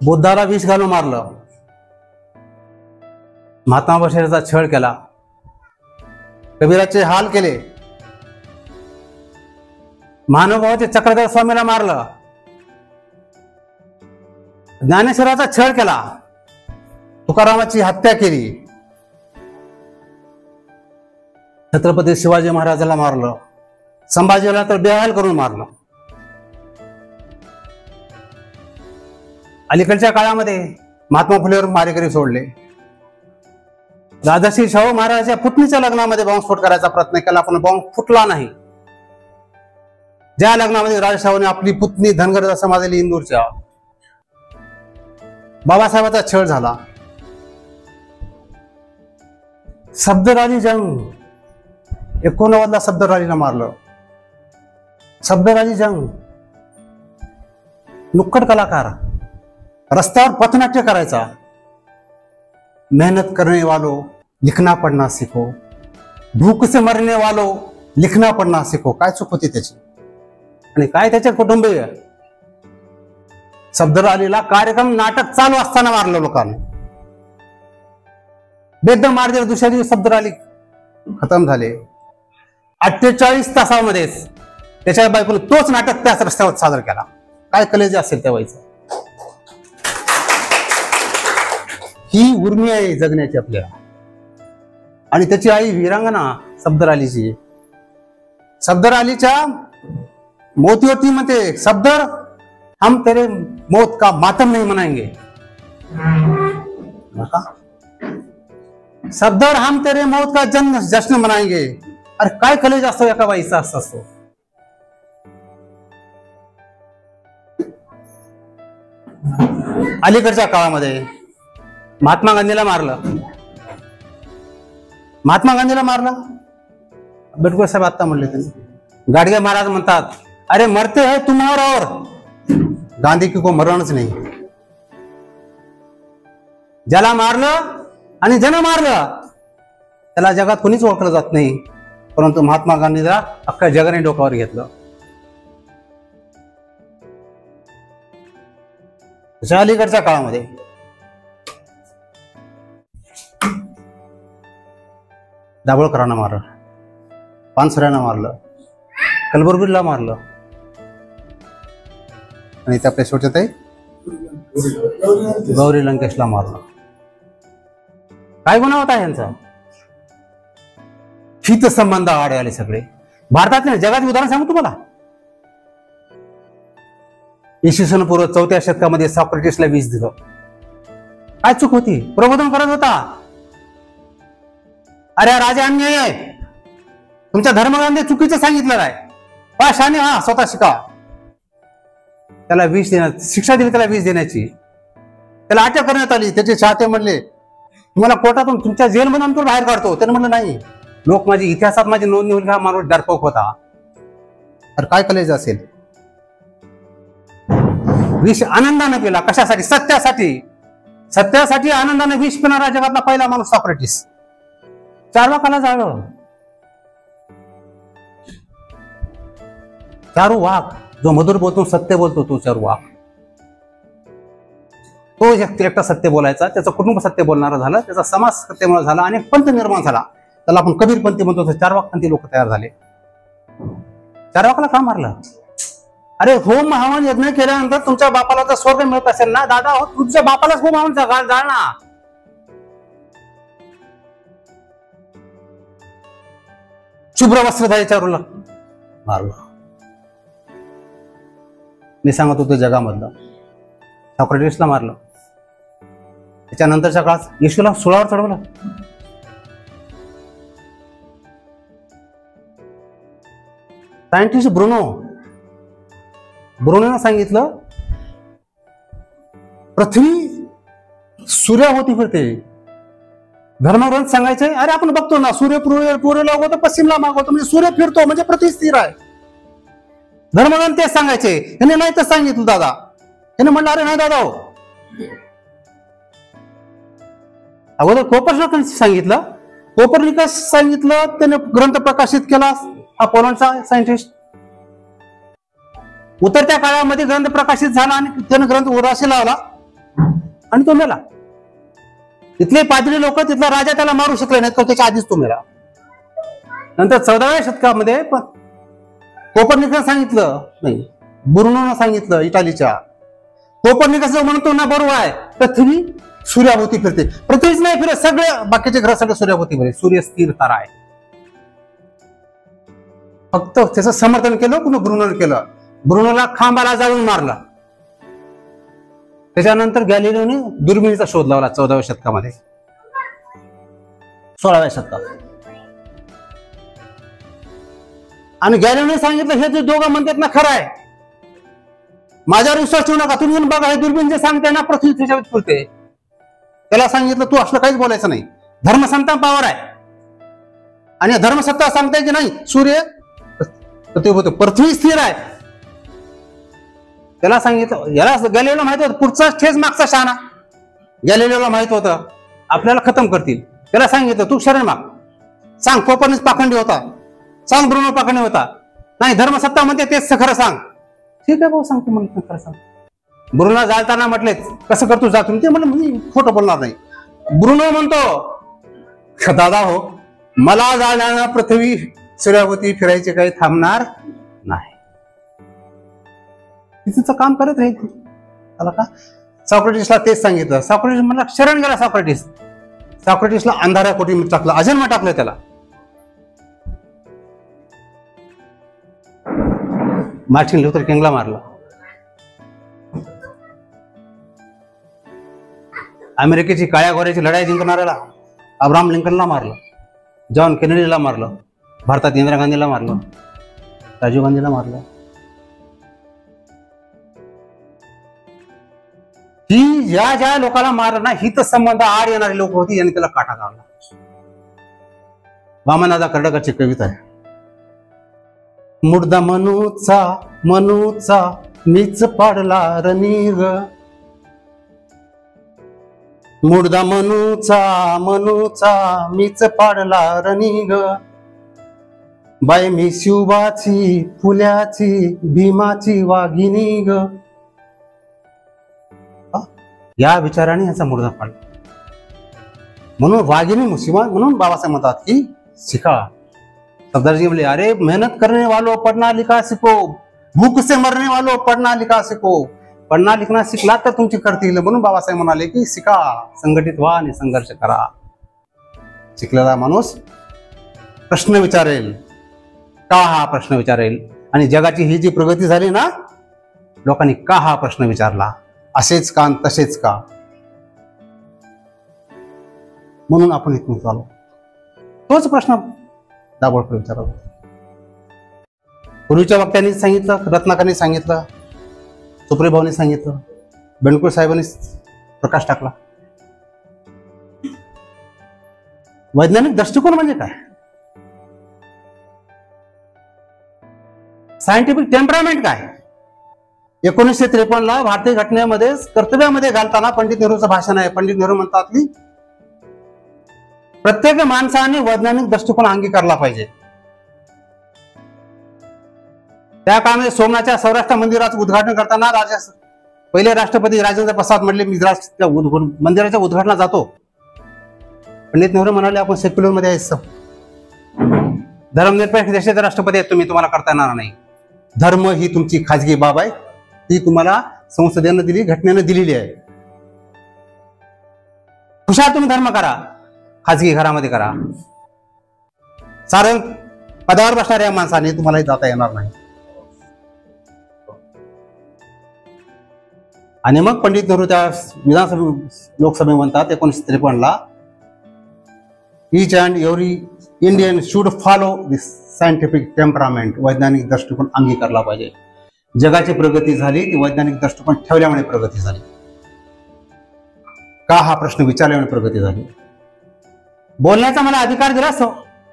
बुद्धाला विष घालून मारलं, महात्मा बशीराचा छळ केला, कबीराचे हाल केले, महानुभावाचे चक्रधर स्वामीला मारलं, ज्ञानेश्वराचा छळ केला, तुकारामाची हत्या केली, छत्रपती शिवाजी महाराजाला मारलं, संभाजीला तर बेहाल करून मारलं. अलीकडच्या काळामध्ये महात्मा फुलेवर मारेकरी सोडले. राजर्षी शाहू महाराजांच्या पुतणीच्या लग्नामध्ये बॉम्बस्फोट करायचा प्रयत्न केला, पण बॉम्ब फुटला नाही. ज्या लग्नामध्ये राजशाहूने आपली पुतणी धनगर समाज दिली इंदूरच्या, बाबासाहेबांचा छळ झाला. सफदर जंग 89 सफदर मारलं. सफदर जंग नुक्कड कलाकार, रस्त्यावर पथनाट्य करायचा. मेहनत करने वालों लिखना पढ़ना सीखो, भूख से मरने वालों लिखना पढ़ना सीखो. काय चूक होती त्याची आणि काय त्याचे कुटुंबीय. सफदर अलीला कार्यक्रम नाटक चालू असताना मारलं लोकांनी. बेदम मार दिला. दुसऱ्या दिवशी सफदर अली खतम झाले. 48 तासामध्येच त्याच्या बायकोने तोच नाटक त्याच रस्त्यावर सादर केला. काय कलेजे असेल त्या बाईचं. ही उर्मी आहे जगण्याची आपल्याला. आणि त्याची आई वीरांगना सफदर अलीची. सफदर अलीच्या मोतीवरती म्हणते, सफदर हम तेरे मौत का मातम नहीं मनाएंगे. सफदर हम तेरे मौत का जश्न मनाएंगे. अरे काय कलेज असतो एका बाईचा असतो. अलीकडच्या काळामध्ये महात्मा गांधीला मारलं. महात्मा गांधीला मारलं. आंबेडकर साहेब आता म्हणले त्यांनी. गाडगे महाराज म्हणतात, अरे मरते है तुम और गांधी की को मरणच नाही. ज्याला मारलं आणि ज्यानं मारलं त्याला जगात कोणीच ओळखलं जात नाही, परंतु महात्मा गांधीला अख्ख्या जगाने डोक्यावर घेतलं. अलीकडच्या काळामध्ये दाभोळकरांना मारलं, पानसऱ्यांना मारलं, कलबुर्गीला मारलं आणि त्या आपल्या छोट्या गौरी लंकेशला मारलं. काय गुन्हा होता यांचा. हितसंबंध आडे आले सगळे. भारतातले जगात उदाहरण सांगू तुम्हाला. इसवी पूर्व 4थ्या शतकामध्ये सॉक्रेटिसला विष दिलं. काय चूक होती. प्रबोधन करत होता. अरे राजा अन्याय आहे, तुमच्या धर्मग्रंथात चुकीचं सांगितलं आहे, पाशाने हा स्वतः शिका. त्याला विष देण्यात शिक्षा दिली, त्याला विष देण्याची. त्याला अटक करण्यात आली. त्याचे चाहते म्हणले, तुम्हाला कोर्टातून तुमच्या जेलमधून तो बाहेर काढतो. त्याने म्हणलं नाही, लोक माझी इतिहासात माझी नोंद होईल. हा माणूस डरपोक होता. तर काय कलेज असेल. विष आनंदाने पिला. कशासाठी. सत्यासाठी. सत्यासाठी आनंदाने विष पिणारा जगातला पहिला माणूस सॉक्रेटिस. चार्वाकाला जाळलं. चारू वाघ जो मधुर बोलतो, सत्य बोलतो, तो चारू वाघ. तो एकटा सत्य बोलायचा. त्याचं कुटुंब सत्य बोलणारा झालं, त्याचा समाज सत्यमुळे झाला आणि पंथ निर्माण झाला. त्याला आपण कबीरपंथी म्हणतो. चारवाकपंथी लोक तयार झाले. चारवाकाला का मारलं. अरे होम हवन यज्ञ केल्यानंतर तुमच्या बापाला जर स्वर्ग मिळत असेल ना दादा, हो तुमच्या बापालाच होम हवन जाळना. शुभ्र वस्त्रधारी चारूला मारलं. मी सांगत होतो जगामधलं. सॉक्रेटिसला मारलं. त्याच्यानंतरच्या काळात येशूला सुळावर चढवलं. सायंटिस्ट ब्रुनोने सांगितलं पृथ्वी सूर्याभोवती फिरते. धर्मग्रंथ सांगायचे, अरे आपण बघतो ना, सूर्य पूर्वेला उगवतो, पश्चिमला मागवतो, म्हणजे सूर्य फिरतो, म्हणजे पृथ्वी स्थिर आहे. धर्मग्रंथ तेच सांगायचे. याने नाही तर सांगितलं दादा. याने म्हणलं अरे नाही दादा हो. अगोदर कोपर्निकस सांगितलं. कोपर्निकस सांगितलं, त्याने ग्रंथ प्रकाशित केला. हा पोलंडचा सायंटिस्ट. उतरत्या काळामध्ये ग्रंथ प्रकाशित झाला आणि त्याने ग्रंथ उदासी लावला. आणि तो मेला. तिथले पादरी लोक, तिथला राजा त्याला मारू शकले नाहीत, त्याच्या आधीच तो मेला. नंतर 14व्या शतकामध्ये पण कोपर्निकसनं सांगितलं, नाही ब्रुनोनं सांगितलं इटालीच्या, कोपर्निकस म्हणतो ना बरोबर आहे, पृथ्वी सूर्याभोवती फिरते. पृथ्वीच नाही फिरत, सगळे बाकीचे ग्रह सगळे सूर्याभोवती फिरते. सूर्य स्थिर तारा आहे. फक्त त्याचं समर्थन केलं कुणी, ब्रुनोनं केलं. ब्रुनोला खांबाला जाळून मारलं. त्याच्यानंतर गॅलिलिओने दुर्बिणीचा शोध लावला 14व्या शतकामध्ये, 16व्या शतकात. आणि गॅलिलिओने सांगितलं हे जे दोघं म्हणतात ना खरं आहे, माझ्यावर विश्वास ठेवू नका, तुम्ही बघा हे दुर्बीण जे सांगते ना पृथ्वी त्याच्यावर फिरते. त्याला सांगितलं तू असलं काहीच बोलायचं नाही, धर्मसंता पावर आहे. आणि धर्मसत्ता सांगताय की नाही सूर्य पृथ्वी स्थिर आहे. त्याला सांगितलं, याला गॅलिलिओला माहित होतं पुढचा ठेच मागचा शहाणा. गॅलिलिओला माहित होतं आपल्याला खतम करतील. त्याला सांगितलं तू शरण माग, सांग कोपर्निकस पाखंडी होता, सांग ब्रुनो पाखंडी होता, नाही धर्मसत्ता म्हणते तेच खरं सांग. ठीक आहे भाऊ सांगतो म्हणून खरं सांग. ब्रुनो जाळताना म्हटले कसं करतो जा तुम्ही, ते म्हणलं मी खोटं बोलणार नाही. ब्रुनो म्हणतो दादा हो, मला जाळण्यानं पृथ्वी सूर्याभोवती फिरायचे काही थांबणार नाही, तिचं काम करत राहील. त्याला का सॉक्रेटिसला तेच सांगितलं. सॉक्रेटिस म्हणला शरण गेला सॉक्रेटिस. सॉक्रेटिसला अंधाऱ्या कोटी टाकलं, अजन्म टाकलं त्याला. मार्टिन लुथर किंगला मारलं. अमेरिकेची काळ्या गोऱ्याची लढाई जिंकणाऱ्याला अब्राहम लिंकनला मारलं. जॉन केनेडीला मारलं. भारतात इंदिरा गांधीला मारलं. राजीव गांधीला मारलं. ही ज्या ज्या लोकांना मारलं ना, हित संबंध आड येणारी लोक होती, यांनी त्याला काटा काढला. वामनदादा कर्डकरची कविता आहे, मुर्दा मनूचा मनूचा मीच पाडला रणीग, मुर्दा मनूचा मनूचा मीच पाडला रणीग, बाय मी शिवबाची फुल्याची भीमाची वाघिणी ग. या विचाराने याचा मुर्दा पाडला. म्हणून वाघिणी शिवा म्हणून बाबासाहेब म्हणतात की शिका. सरदारजी बोले अरे मेहनत करने वालों पढ़ना लिखा सीखो, भूख से मरने वालों पढ़ना लिखा सीखो. पढ़ना लिखना शिकला तर तुमची करतील. म्हणून बाबासाहेब म्हणाले की शिका, संघटित व्हा आणि संघर्ष करा. शिकलेला माणूस प्रश्न विचारेल, का हा प्रश्न विचारेल. आणि जगाची ही जी प्रगती झाली ना, लोकांनी का हा प्रश्न विचारला, असेच का तसेच का, म्हणून आपण इथून चालू. तोच प्रश्न दाभोळकर विचारला. पूर्वीच्या वक्त्यांनी सांगितलं, रत्नाकरनी सांगितलं, सुप्रियभाऊनी सांगितलं, बेंडकुळ साहेबांनी प्रकाश टाकला. वैज्ञानिक दृष्टिकोन म्हणजे काय, सायंटिफिक टेम्परामेंट काय. 1953 भारतीय घटनेमध्ये कर्तव्यामध्ये घालताना पंडित नेहरूचं भाषण आहे. पंडित नेहरू म्हणतात की प्रत्येक माणसाने वैज्ञानिक दृष्टिकोन अंगीकारला पाहिजे. त्या काळामध्ये सोमनाथच्या सौराष्ट्र मंदिराचं उद्घाटन करताना पहिले राष्ट्रपती राजेंद्र प्रसाद म्हणले मी मंदिराच्या उद्घाटनाला जातो. पंडित नेहरू म्हणाले आपण सेक्युलर मध्ये आहे, धर्मनिरपेक्ष देशाचे राष्ट्रपती आहेत तुम्ही, तुम्हाला करता येणार नाही. धर्म ही तुमची खाजगी बाब आहे, ती तुम्हाला संसदेनं दिली, घटनेनं दिलेली आहे. हुशार तुम्ही धर्म करा, खाजगी घरामध्ये करा. सारं पदावर बसणाऱ्या माणसाने तुम्हाला जाता येणार नाही. आणि मग पंडित नेहरू त्या विधानसभे लोकसभे म्हणतात 1953 each and every Indian should follow this scientific temperament. वैज्ञानिक दृष्टिकोन अंगीकारला पाहिजे. जगाची प्रगती झाली ती वैज्ञानिक दृष्टिकोन ठेवल्यामुळे प्रगती झाली, का हा प्रश्न विचारल्यामुळे प्रगती झाली. बोलण्याचा मला अधिकार दिला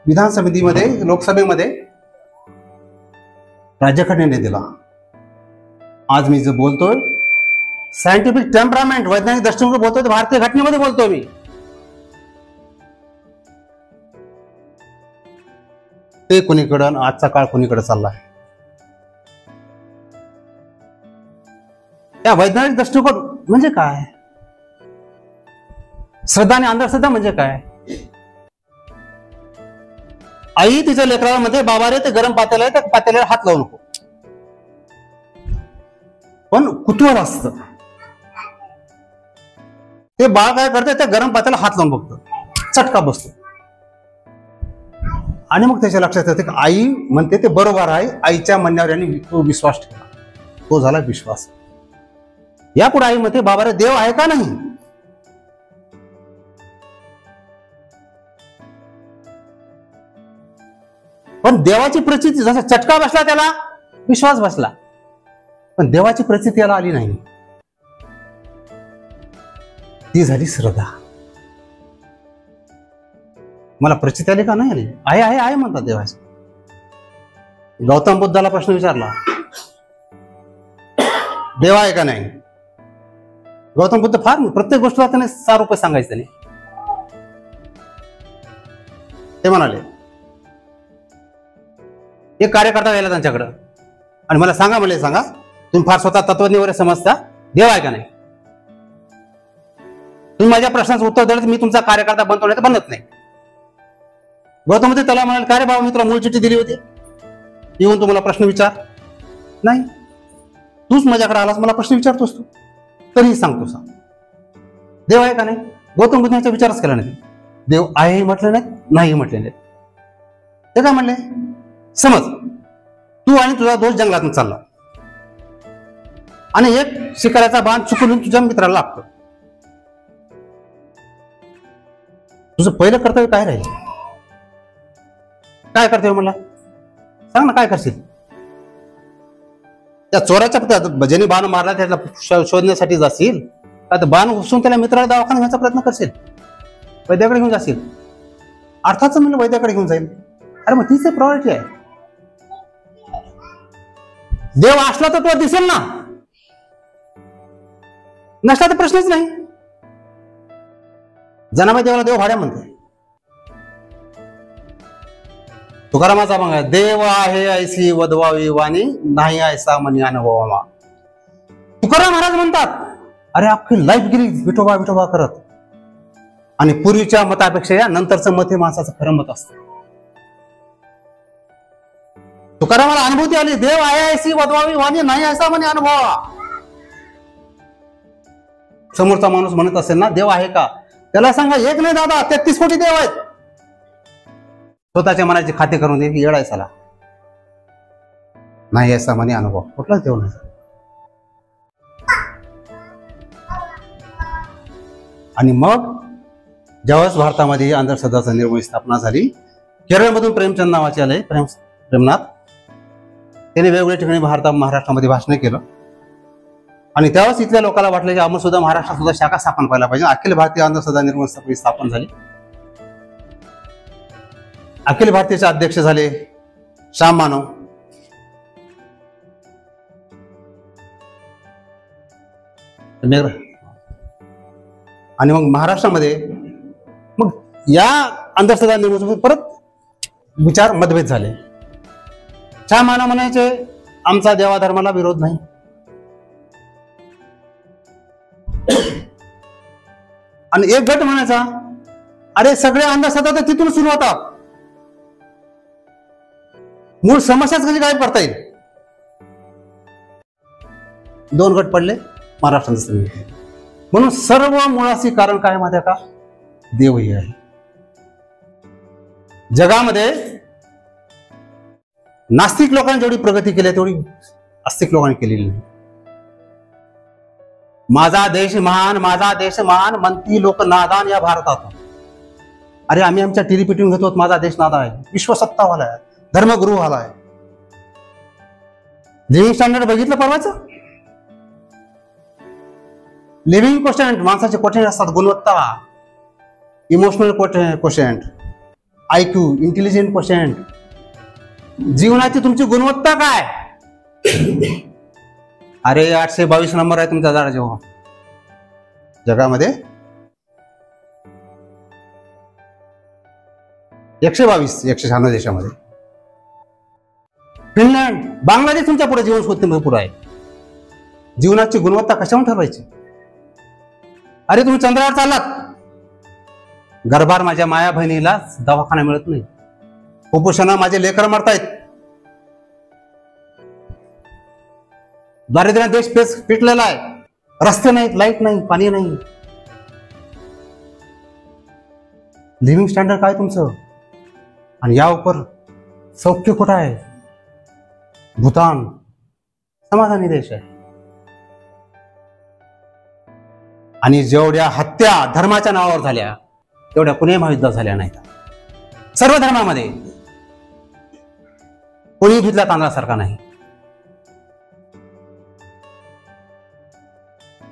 विधानसभेमध्ये, लोकसभेमध्ये राज्यघटनेने दिला. आज मी जे बोलतोय सायंटिफिक टेम्परामेंट वैज्ञानिक दृष्टिकोन बोलतोय, भारतीय घटनेमध्ये बोलतोय मी. ते कोणीकडं, आजचा काळ कोणीकडे चाललाय. या वैज्ञानिक दृष्टिकोन म्हणजे काय, श्रद्धा आणि अंधश्रद्धा म्हणजे काय? आई तिच्या लेकराला म्हणते, बाबा रे ते गरम पातेला आहे, त्या पातेल्याला हात लावू नको. पण कुतूहल असतं, ते बाळ काय करते, त्या गरम पातेला हात लावून बघतं, चटका बसतो. आणि मग त्याच्या लक्षात येते की आई म्हणते ते बरोबर आहे, आईच्या म्हणण्यावर यांनी तो विश्वास ठेवला, तो झाला विश्वास. यापुढे आई म्हणते, बाबा रे देव आहे का नाही? पण देवाची प्रचिती, जसा चटका बसला त्याला विश्वास बसला, पण देवाची प्रचिती याला आली नाही, ती झाली श्रद्धा. मला प्रचिती आली का नाही आली? आहे आहे आहे म्हणतात देवाची. गौतम बुद्धाला प्रश्न विचारला, देव आहे का नाही? गौतम बुद्ध फार प्रत्येक गोष्टीला त्याने 6 रुपये सांगायचे. त्याने ते म्हणाले, एक कार्यकर्ता गेला त्यांच्याकडं आणि मला सांगा, म्हणले सांगा तुम्ही फार स्वतः तत्वज्ञ वगैरे समजता, देव आहे का नाही? तुम्ही माझ्या प्रश्नाचं उत्तर दिलं तर मी तुमचा कार्यकर्ता बनतो, नाही तर बनत नाही. गौतम बुद्ध त्याला म्हणाले, काय रे बाबा, मी तुला मूळ चिठ्ठी दिली होती, येऊन तुम्हाला प्रश्न विचार. नाही, तूच माझ्याकडे आलास, मला प्रश्न विचारतोस तू, तरीही सांगतो सांग, देव आहे का नाही? गौतम बुद्धांचा विचारच केला नाही. देव आहे म्हटलं नाही, नाही म्हटले नाही. ते काय म्हणले, समज तू आणि तुझा दोस्त जंगलातून चालला आणि एक शिकाऱ्याचा बाण चुकून तुझ्या मित्राला लागतो. तुझं पहिलं कर्तव्य काय राहील? काय कर्तव्य म्हणला, सांग ना, काय करशील? त्या चोराच्या ज्याने बाण मारला त्याला शोधण्यासाठी जाशील का, तर बाण घुसून त्याला मित्राला दवाखाना घ्यायचा प्रयत्न करशील, वैद्याकडे घेऊन जाशील? अर्थातच म्हणलं वैद्याकडे घेऊन जाईल. अरे मग तीच प्रायोरिटी आहे. देव असला तर तो दिसेल ना, नसला तर प्रश्नच नाही. जनाबाई देवाला देव भाड्या म्हणते. तुकारामाचा मग देव आहे ऐसी वदवावी वाणी, नाही ऐसा मनी अनुभवा. तुकाराम महाराज म्हणतात, अरे अख्खी लाईफ गेली विठोबा विठोबा करत, आणि पूर्वीच्या मतापेक्षा या नंतरचं मत हे माणसाचं खरं मत असतं. तुकारामाला अनुभूती आली, देव आहे ऐसी वदवावी वाणी, नाही ऐसा मनी अनुभवा. समोरचा माणूस म्हणत असेल ना देव आहे का, त्याला सांगा, एक नाही दादा 33 कोटी देव आहेत. स्वतःच्या मनाची खाते करून दे, येडाय साला, नाही ऐसा मनी अनुभव, कुठलाच देव नाही. आणि मग ज्यावेळेस भारतामध्ये अंधश्रद्धाचा निर्मूळ स्थापना झाली, केरळमधून प्रेमचंद नावाचे आले, प्रेमनाथ, त्याने वेगवेगळ्या ठिकाणी महाराष्ट्रामध्ये भाषण केलं. आणि त्यावेळेस इथल्या लोकांना वाटलं की आपण सुद्धा महाराष्ट्रात सुद्धा शाखा स्थापन व्हायला पाहिजे. अखिल भारतीय अंधश्रद्धा निर्मूलन समिती स्थापन झाली. अखिल भारतीयचे अध्यक्ष झाले श्याम मानव. आणि मग महाराष्ट्रामध्ये मग या अंधश्रद्धा निर्मूलन परत विचार मतभेद झाले. श्याम मानव म्हणायचे, आमचा देवाधर्माला विरोध नाही. आणि एक गट म्हणायचा, अरे सगळे अंधश्रद्धा तर तिथून सुरू होतात, मूळ समस्याच कशी काय करता येईल. 2 गट पडले महाराष्ट्रात. म्हणून सर्व मुळाशी कारण काय माहिती का, देवही आहे. जगामध्ये नास्तिक लोकांनी जेवढी प्रगती केली तेवढी आस्तिक लोकांनी केलेली नाही. माझा देश महान, माझा देश महान म्हणती लोक नादान या भारतात. अरे आम्ही आमच्या टीव्ही पिटून घेतो, माझा देश नादा आहे, विश्वसत्तावाला आहे, धर्मगुरू वाला आहे. लिव्हिंग स्टँडर्ड बघितलं परवाचं, लिव्हिंग क्वोशंट, माणसाचे क्वोशंट असतात, गुणवत्ता, emotional quotient, IQ, intelligent quotient, जीवनाची तुमची गुणवत्ता काय. अरे 822 नंबर आहे तुमचा जरा जेव्हा जगामध्ये 122, 196 देशामध्ये. फिनलंड, बांगलादेश तुमच्या पुढे जीवनशैलीमध्ये पुढे आहे. जीवनाची गुणवत्ता कशावर ठरवायची. अरे तुम्ही चंद्रावर चाललात, गर्भार माझ्या माया बहिणीला दवाखाना मिळत नाही, कुपोषणा माझे लेकर मरतायत, दारिद्र्य देश पिटलेला आहे, रस्ते नाहीत, लाईट नाही, पाणी नाही, लिव्हिंग स्टँडर्ड काय तुमचं, आणि या उपर सौख्य कुठं आहे? भूतान समाधानी देश आहे. आणि जेवढ्या हत्या धर्माच्या नावावर झाल्या तेवढ्या कुणी महायुद्धात झाल्या नाहीत. सर्व धर्मामध्ये कोणी धुतल्या तांदळासारखा नाही.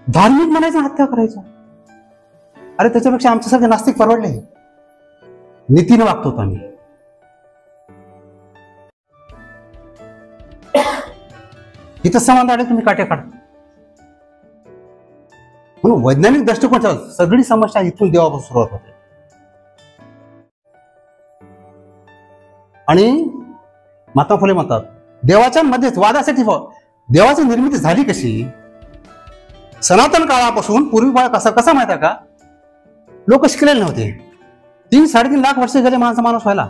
धार्मिक म्हणायचं हत्या करायच्या, अरे त्याच्यापेक्षा आमच्यासारखे नास्तिक परवडले. नीतीने वागतो आम्ही. इथं समान आले तुम्ही काटे काढ. म्हणून वैज्ञानिक दृष्टिकोनाच्या सगळी समस्या इथून देवापासून सुरुवात होते. आणि महात्मा फुले म्हणतात देवाच्या मध्येच वादासाठी देवाची निर्मिती झाली कशी? सनातन काळापासून पूर्वी कसा माहिती आहे का? लोक शिकलेले नव्हते. 3-3.5 लाख वर्ष गेले माणूस व्हायला.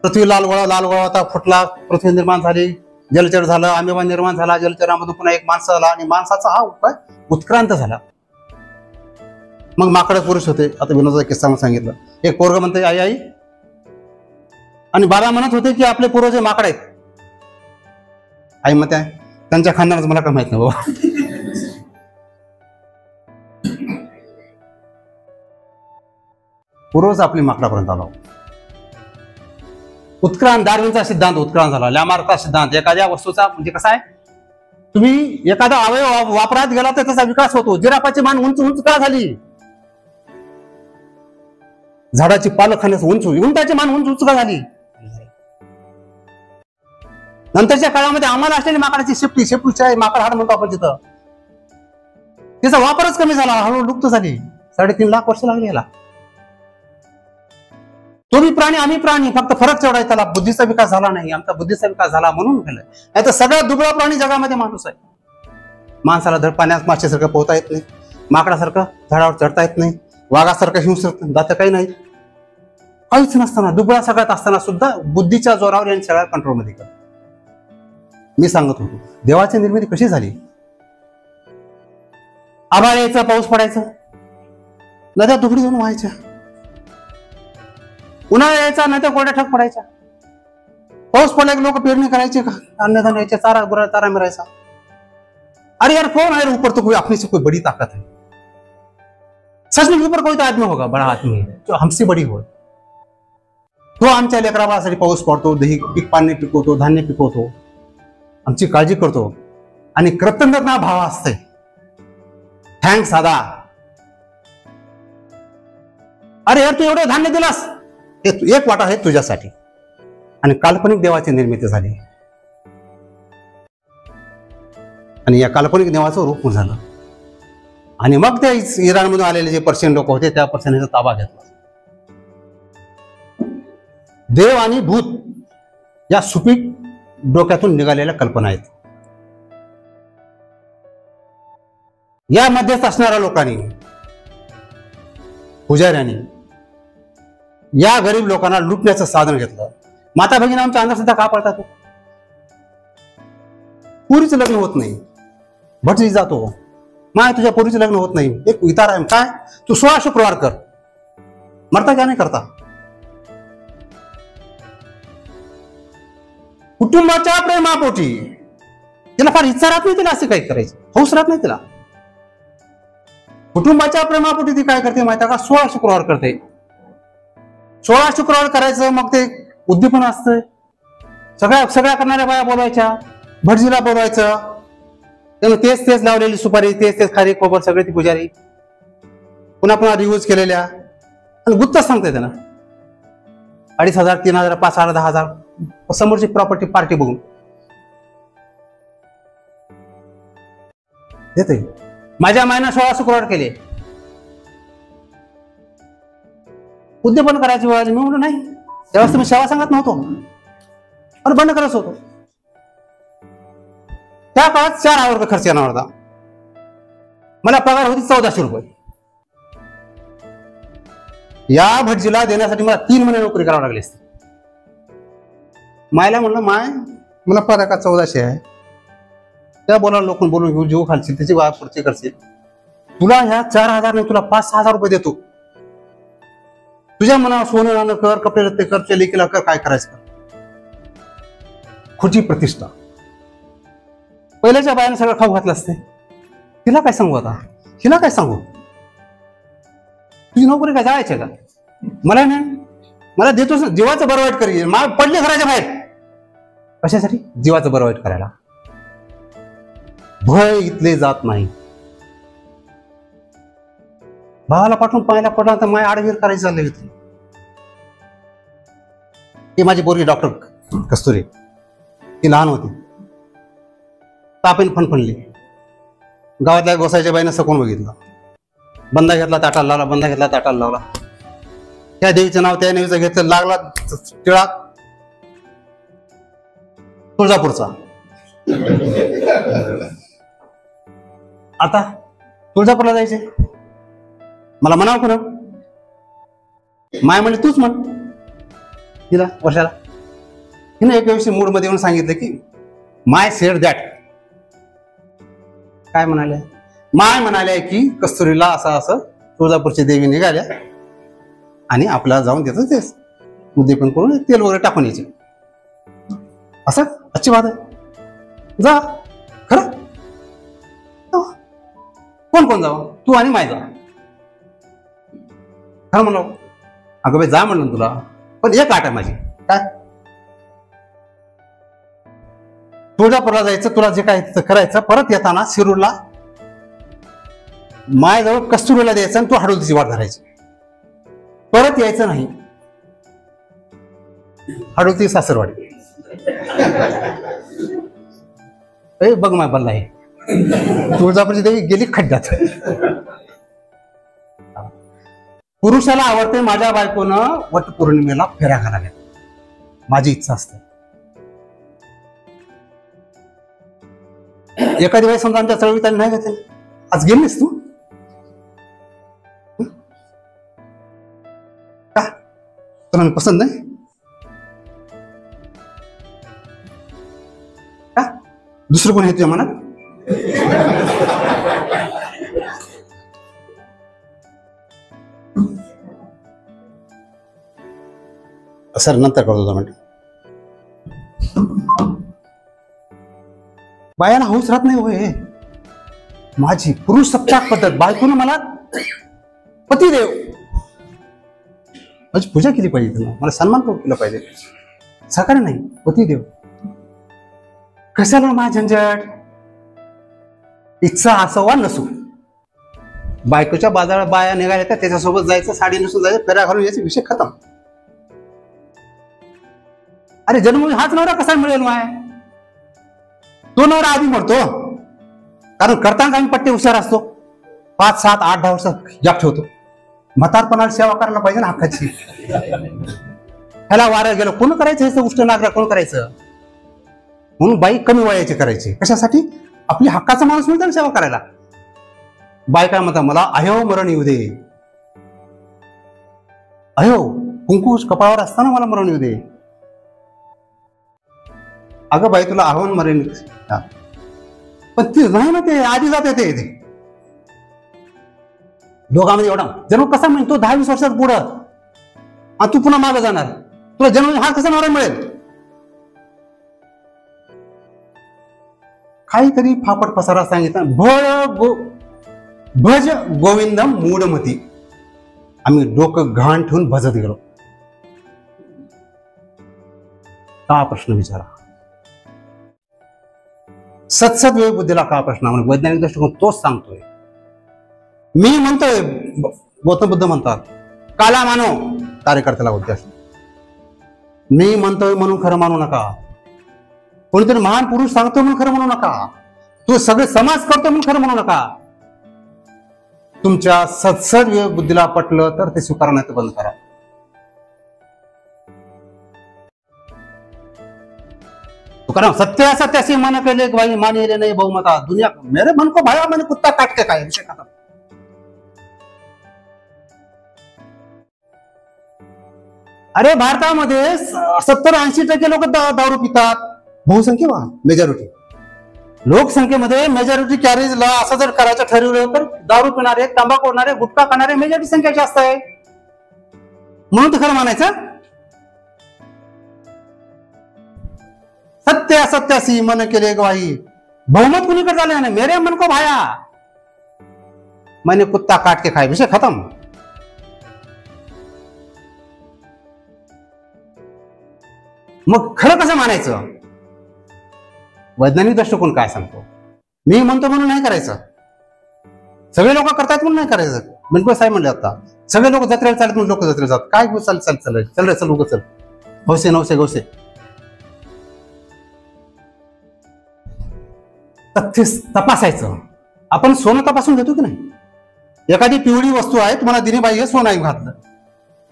पृथ्वी लाल गोळा होता, फुटला, पृथ्वी निर्माण झाली, जलचर झालं, अमेबा निर्माण झाला, जलचरामधून पुन्हा एक माणसं झाला, आणि माणसाचा हा उपाय उत्क्रांत झाला. मग माकडे पुरुष होते. आता विनोदाचा किस्सा मला सांगितलं. एक पोरग म्हणते आई आई, आणि बाबा म्हणत होते की आपले पूर्वज माकड आहेत. आई म्हणते त्यांच्या खानदानाचं मला काय माहित नाही बाबा. पूर्वज आपली माकडापर्यंत आलो. उत्क्रांत, डार्विनचा सिद्धांत उत्क्रांत झाला. लॅमार्कचा सिद्धांत, एखाद्या वस्तूचा म्हणजे कसा आहे, तुम्ही एखादा अवयव वापरात गेला तर त्याचा विकास होतो. जिराफाची मान उंच उंच का झाली? झाडाची पालं खाण्यास उंटाची मान उंच उंच का झाली? नंतरच्या काळामध्ये आम्हाला असलेली माकडाची शेपटी माकड हाड म्हणतो आपण तिथं, त्याचा वापरच कमी झाला, हळूहळू लुप्त झाली. 3.5 लाख वर्ष लागली याला. तो बी प्राणी, आम्ही प्राणी, फक्त फरक तेवढा आहे, त्याला बुद्धीचा विकास झाला नाही. आमचा बुद्धीचा विकास झाला म्हणून केलाय. नाही तर सगळ्यात दुबळा प्राणी जगामध्ये माणूस आहे. माणसाला धड पाण्यात माशासारखं पोहता येत नाही, माकडासारखं झाडावर चढता येत नाही, वाघासारखं हिंसक दात काही नाही, काहीच नसताना, दुबळा सगळ्यात असताना सुद्धा बुद्धीच्या जोरावर यांनी सगळ्या कंट्रोलमध्ये केलं. मी सांगत होतो देवाची निर्मिती कशी झाली. आभाळ यायचा, पाऊस पडायचा, नद्या दुबडी जाऊन व्हायच्या, उन्हाळा यायचा, नद्या कोरड्या ठक पडायच्या, पाऊस पडला की लोक पेरणी करायचे, अन्नधान्य यायचे, चारा मिळायचा. अरे यार कौन है ऊपर, तो कोई अपने से कोई बड़ी ताकत है. सच में ऊपर कोई तो आदमी होगा, बड़ा आदमी है जो हमसे बड़ी हो. तो आमच्या लेकरा बाळासाठी पाऊस पडतो, दही पीक पाणी पिकवतो, धान्य पिकवतो, आमची काळजी करतो, आणि कृतज्ञता भाव असते. थँक्स दादा. अरे यार तू एवढं धान्य दिलास, एक वाटा आहे तुझ्यासाठी. आणि काल्पनिक देवाची निर्मिती झाली, आणि या काल्पनिक देवाचं रूप झालं. आणि मग ते इराणमधून आलेले जे पर्शियन लोक होते त्या पर्शियनचा ताबा घेतला. देव आणि भूत या सुपीक डोक्यातून निघालेल्या कल्पना आहेत. या मध्यस्थ असणाऱ्या लोकांनी, पुजाऱ्यांनी या गरीब लोकांना लुटण्याचं साधन घेतलं. माता भगिनी आमच्या अंधश्रद्धा का पडतात? पुरीचं लग्न होत नाही, भटजी जातो, माय तुझ्या पुरीचं लग्न होत नाही, एक विचार आहे काय, तू 16 शुक्रवार कर. मरता क्या नाही करता? कुटुंबाच्या प्रेमापोटी तिला फार इच्छा राहत नाही, तिला असे काही करायचं हौस राहत नाही तिला. कुटुंबाच्या प्रेमापोटी ती काय करते माहिती का? 16 शुक्रवार करते. 16 शुक्रवार करायचं, मग ते उद्दीपन असतं. सगळ्या करणाऱ्या बाया बोलवायच्या, भटजीला बोलवायचं, त्यानं तेच लावलेली सुपारी, तेच खारी खोबर सगळे ती पुजारी पुन्हा रिव्ह्यूज केलेल्या, आणि गुत्तच सांगते त्यांना 2,500, 3,000, 5,000, 10,000 समोरची प्रॉपर्टी पार्टी बघून देते. माझ्या मायना 16 शुक्रवार केले, उद्दीपन करायची वेळ आली. मी म्हणलो नाही, त्यावेळेस तुम्ही सेवा सांगत नव्हतो, पण बंद करत होतो. त्या काळात 4,000 रुपये खर्च येणार होता. मला पगार होती 1400 रुपये. या भटजीला देण्यासाठी मला 3 महिने नोकरी करावी लागली असती. मायला म्हणलं, माय मला पगार 1400 आहे, त्या बोला लोक बोलून घेऊ, जीव खालशील, त्याची पुढची करशील, तुला ह्या 4000 नाही तुला 5-6000 रुपये देतो, तुझ्या मनावर सोनं नाणं कर, कपडे रत्ते कर, लेकीला कर, काय करायचं कर. खुची प्रतिष्ठा. पहिल्याच्या बायाने सगळं खाऊ घातलं असते, तिला काय सांगू आता, हिला काय सांगू, तुझी नोकरी काय जायची का, मला नाही, मला देतोस, जीवाचं बरं वाईट करी, मला पडले घराच्या बाहेर, कशासाठी, जीवाचं बरं वाईट करायला. भय इथले जात नाही. भावाला पाठवून पाहायला पडला तर माय आडवीर करायची चालली होती. ती माझी पोरगी डॉक्टर कस्तुरी, ती लहान होती, तापेन फणफणली. गावातल्या गोसाईच्या बाईनं सकून बघितलं, बंदा घेतला ताटाला लावला, बंदा घेतला ताटाला लावला, त्या देवीचं नाव त्या देवीचं घेतलं, लागला टिळा तुळजापूरचा. आता तुळजापूरला जायचे, मला म्हणावं कोण, माय म्हणजे तूच म्हण तिला वर्षाला. हिने एक दिवशी मूड मध्ये येऊन सांगितलं की माय सेड दॅट. काय म्हणाले, माय म्हणाले की कस्तुरीला असं असं तुळजापूरची देवी निघाल्या आणि आपल्याला जाऊन देतं तेच उद्दीपन करून तेल वगैरे टाकून यायचे. असं अच्छी बात आहे, जा. खरं कोण कोण जावं, तू आणि माय जा. खरं म्हणलं, अगं बाई जा म्हणलं तुला, पण एक आठ आहे माझी. काय, तुळजापूरला जायचं, तुला जे काय करायचं, परत येताना शिरूरला मायजवळ कस्तुरीला द्यायचं आणि तू हडोतीची वाट धरायची, परत यायचं नाही. हडोती सासरवाडी. बघ माय बल्ला आहे, तुळजापूरची देवी गेली खड्ड्यात. पुरुषाला आवडते माझ्या बायकोनं वटपौर्णिमेला फेऱ्या घालाव्या, माझी इच्छा असते. एखादी वेळेस समजा आमच्या चळवळीत नाही घेतले, आज गेलीस तू का, तुला मी पसंत नाही का, दुसरं कोण आहे तुझ्या मनात. सर नंतर करतो म्हणते. बायाला हौस राहत नाही होय. माझी पुरुष सप्ताक पद्धत, बायकोनं मला पती देव, माझी पूजा केली पाहिजे, त्यांना मला सन्मान केला पाहिजे, सहकार्य नाही, पती देव. कशाला माझ्या झंझट, इच्छा असो वा नसो, बायकोच्या बाजारात बाया निघाल्या तर त्याच्यासोबत जायचं, साडी नसून जायचं, फेऱ्या घालून यायचे, विषय खतम. अरे जन्म हाच नवरा कसा मिळेल माय, तो नवरा आधी म्हणतो, कारण करताना आम्ही पट्टे हुशार असतो, 5, 7, 8, 10 वर्ष जप ठेवतो. म्हातारपणाला सेवा करायला पाहिजे ना हक्काची. ह्याला वाऱ्या गेलं कोण करायचं, हे उष्ट नागरा कोण करायचं, म्हणून बाई कमी वयाची करायची. कशासाठी, आपली हक्काचा माणूस मिळतो ना सेवा करायला. बाई काय म्हणतात, मला अहो मरण येऊ दे, अहो कुंकू कपाळावर असताना मला मरण येऊ दे. अगं बाई तुला आव्हान मरेन, पण ते नाही ना, ते आधी जाते ते दोघांमध्ये एवढा जन्म कसा म्हणतो 10-20 वर्षात पुढं, आणि तू पुन्हा मागे जाणार, तुला जन्म हा कसा नवरा मिळेल. काहीतरी फापट पसारा सांगितलं, भज गोविंदम मूढमती. आम्ही डोकं घाण ठेवून भजत गेलो. का प्रश्न विचारा, सत्सद वेळ बुद्धीला का प्रश्न, म्हणजे वैज्ञानिक दृष्टिकोन तोच सांगतोय. मी म्हणतोय, गौतम बुद्ध म्हणतात, काला मानो कार्यकर्त्याला उद्देश. मी म्हणतोय म्हणून खरं मानू नका, कोणीतरी महान पुरुष सांगतो म्हणून खरं म्हणू नका, तू सगळे समाज करतो म्हणून खरं म्हणू नका. तुमच्या सत्सद विवेक बुद्धीला पटलं तर ते स्वीकारण्याचं बंद करा. तुकाराम सत्य असत्यासी मन केले भाई मानिले नाही बहुमता दुनिया मेरे मन को भाया मैंने कुत्ता काट के खाया. विषय खत्म. अरे भारतामध्ये 70-80% लोक दारू पितात. बहुसंख्य वा मेजॉरिटी लोकसंख्येमध्ये मेजॉरिटी कॅरेजला असं जर करायचं ठरवलं तर दारू पिणारे, तंबाखू ओढणारे, गुटखा खाणारे मेजॉरिटी संख्या जास्त आहे. म्हणून तर खरं म्हणायचं सत्य असत्यासी मन केले गवाही. बहुमत कुणीकडे झालं नाही. मेरे मन को भाया मैंने कुत्ता काट के खाए. विषय खतम. मग खरं कसं मानायचं? वैज्ञानिक दृष्टिकोन काय सांगतो? मी म्हणतो म्हणून नाही करायचं. सगळे लोक करतात म्हणून नाही करायचं. बिलकुल साहेब म्हणले आता सगळे लोक जत्रेला चालत म्हणून लोक जत्रेला जातात. काय चल चल चल चल रे चल उग चल हौसे नवसे गौसे. तथ्य तपासायचं. आपण सोनं तपासून घेतो की नाही? एखादी पिवळी वस्तू आहे, तुम्हाला दिली बाई हे सोनं आहे घातलं,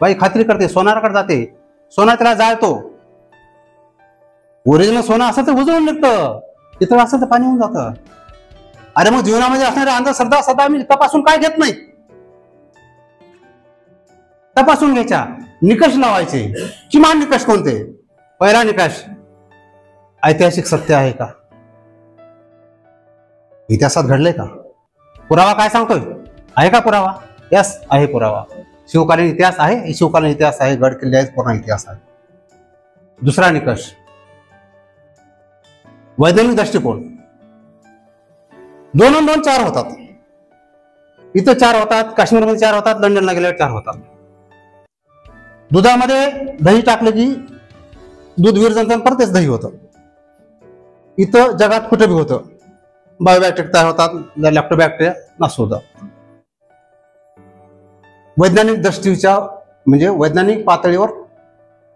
बाई खात्री करते, सोनाराकडे जाते, सोना त्याला जाळतो. ओरिजिनल सोनं असं तर उजळून निघतं, तिथं असं तर पाणी होऊन जातं. अरे मग जीवनामध्ये असणारे अंधश्रद्धा सदा आम्ही तपासून काय घेत नाही. तपासून घ्यायच्या, निकष लावायचे. किमान निकष कोणते? पहिला निकष ऐतिहासिक सत्य आहे का? इतिहासात घडलंय का? पुरावा काय सांगतोय? आहे का पुरावा? यस आहे पुरावा. शिवकालीन इतिहास आहे, शिवकालीन इतिहास आहे, गड किल्ले आहेत, पूर्ण इतिहास आहे. दुसरा निकष वैज्ञानिक दृष्टिकोन. 2 आणि 2 4 होतात. इथं 4 होतात, काश्मीरमध्ये 4 होतात, लंडनला गेल्यावर 4 होतात. दुधामध्ये दही टाकलं की दूध विरजन परत दही होतं. इथं जगात कुठे बी होतं. बायोबॅक्टेरिया तयार होतात, लॅक्टोबॅक्टेरिया नष्ट होतात. वैज्ञानिक दृष्टीच्या म्हणजे वैज्ञानिक पातळीवर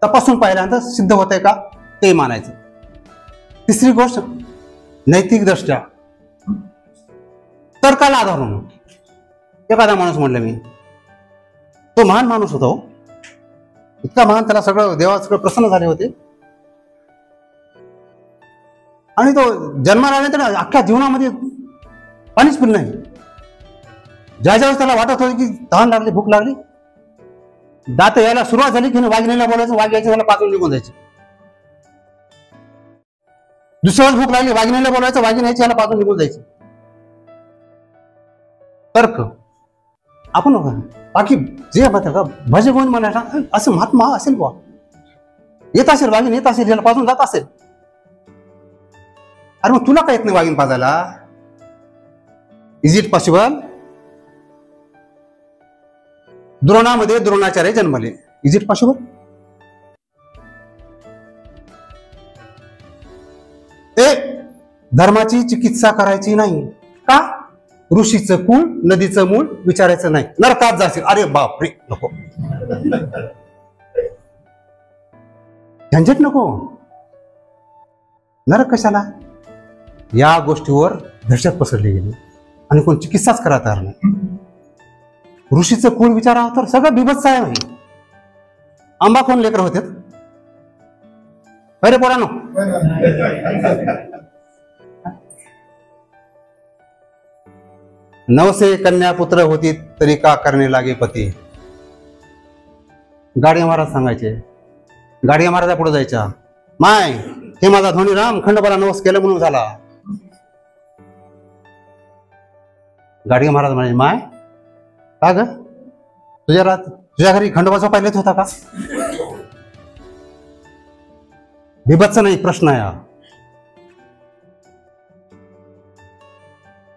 तपासून पाहिल्यानंतर सिद्ध होतंय का ते मानायचं. तिसरी गोष्ट नैतिक दृष्ट्या तर्काला आधारून. एखादा माणूस म्हणलं मी, तो महान माणूस होता हो, इतका महान, त्याला सगळं देवा सगळं प्रसन्न झाले होते, आणि तो जन्माला आल्यानंतर अख्ख्या जीवनामध्ये पाणीच पिलं नाही. ज्या ज्यावेळेस त्याला वाटत होतं की तहान लागली, भूक लागली, दात यायला सुरुवात झाली की वाघिणीला बोलायचं, वाघ यायचं, त्याला पाचून निघून जायचे. दुसऱ्या वेळेस भूक लागली, वाघिणीला बोलायचं, वाघिणी यायची, याला पाचून निघून जायचं. तर्क आपण बाकी जे म्हणतात का भजे गोविंद म्हणायला असं महात्मा असेल बा, येत असेल वाघीण, येत असेल, याला पाजून जात असेल. अरे मग तुला काय येत नाही वाघीण पाजायला? Is it possible? द्रोणामध्ये द्रोणाचार्य जन्मले. Is it possible? धर्माची चिकित्सा करायची नाही का? ऋषीचं कुळ, नदीचं मूळ विचारायचं नाही, नरकात जाशील. अरे बापरे, नको, झंझट नको. नरक कशाला? या गोष्टीवर दहशत पसरली गेली आणि कोण चिकित्साच करा तयार नाही. ऋषीचं कुळ विचारावं तर सगळं बिभत्स आहे. नाही आंबा कोण लेकर होते अरे पोरानो? नवसे कन्या पुत्र होती तरी का करणे लागे पती. गाडगे महाराज सांगायचे. गाडगे महाराजा पुढे जायच्या, माय हे माझा धोनीराम खंडोबाला नवस केलं म्हणून झाला. गाडगे महाराज म्हणाले, माय का ग, तुझ्या घरी खंडोबाचा पाहिलेच होता का? बिभत्स नाही प्रश्न आहे.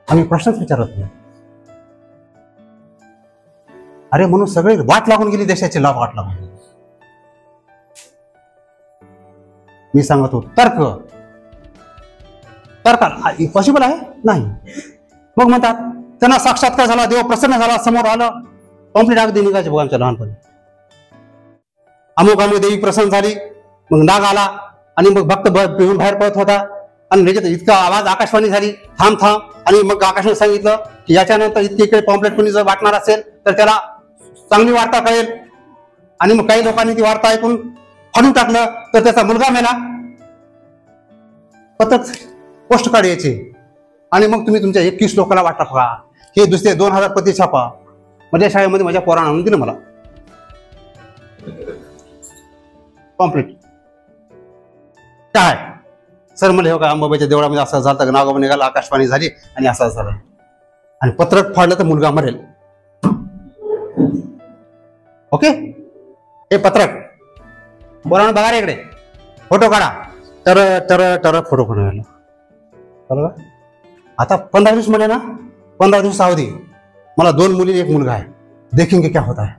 आम्ही प्रश्नच विचारत नाही. अरे म्हणून सगळे वाट लागून गेली, देशाची लाभ वाट लागून गेली. मी सांगत होतो तर्क, तर्काला पॉसिबल आहे नाही. मग म्हणतात त्यांना साक्षात्कार झाला, देव प्रसन्न झाला, समोर आलं, कॉम्प्लीट अगदी निघायचे बघा आमच्या लहानपणी. अमुक अमुक देवी प्रसन्न झाली, मग नाग आला आणि मग भक्त पिऊन बाहेर पडत होता आणि त्याच्यात इतका आवाज आकाशवाणी झाली, थांब थांब. आणि मग आकाशवाणी सांगितलं की याच्यानंतर इतके काही पॉम्पलेट कोणी जर वाटणार असेल तर त्याला चांगली वार्ता कळेल. आणि मग काही लोकांनी ती वार्ता ऐकून फाडून टाकलं तर त्याचा मुलगा मेला. पतच पोस्ट कार्ड यायचे आणि मग तुम्ही तुमच्या 21 लोकांना वाटा बघा, हे दुसरे 2000 पती छापा. माझ्या शाळेमध्ये माझ्या पोरानं आणून दिलं मला. कॉम्प्लीट. काय सर म्हणले हो का अंबाबाईच्या देवळामध्ये असं झालं का नागोबा निघाला आकाशवाणी झाली आणि असं झालं आणि पत्रक फाडलं तर मुलगा मरेल. ओके हे पत्रक बोला बघा रे इकडे फोटो काढा तर तर तर फोटो काढायला बरोबर. आता 15 दिवस म्हणे ना 15 दिवस अवधी मला 2 मुली 1 मुलगा है देखेंगे क्या होता है.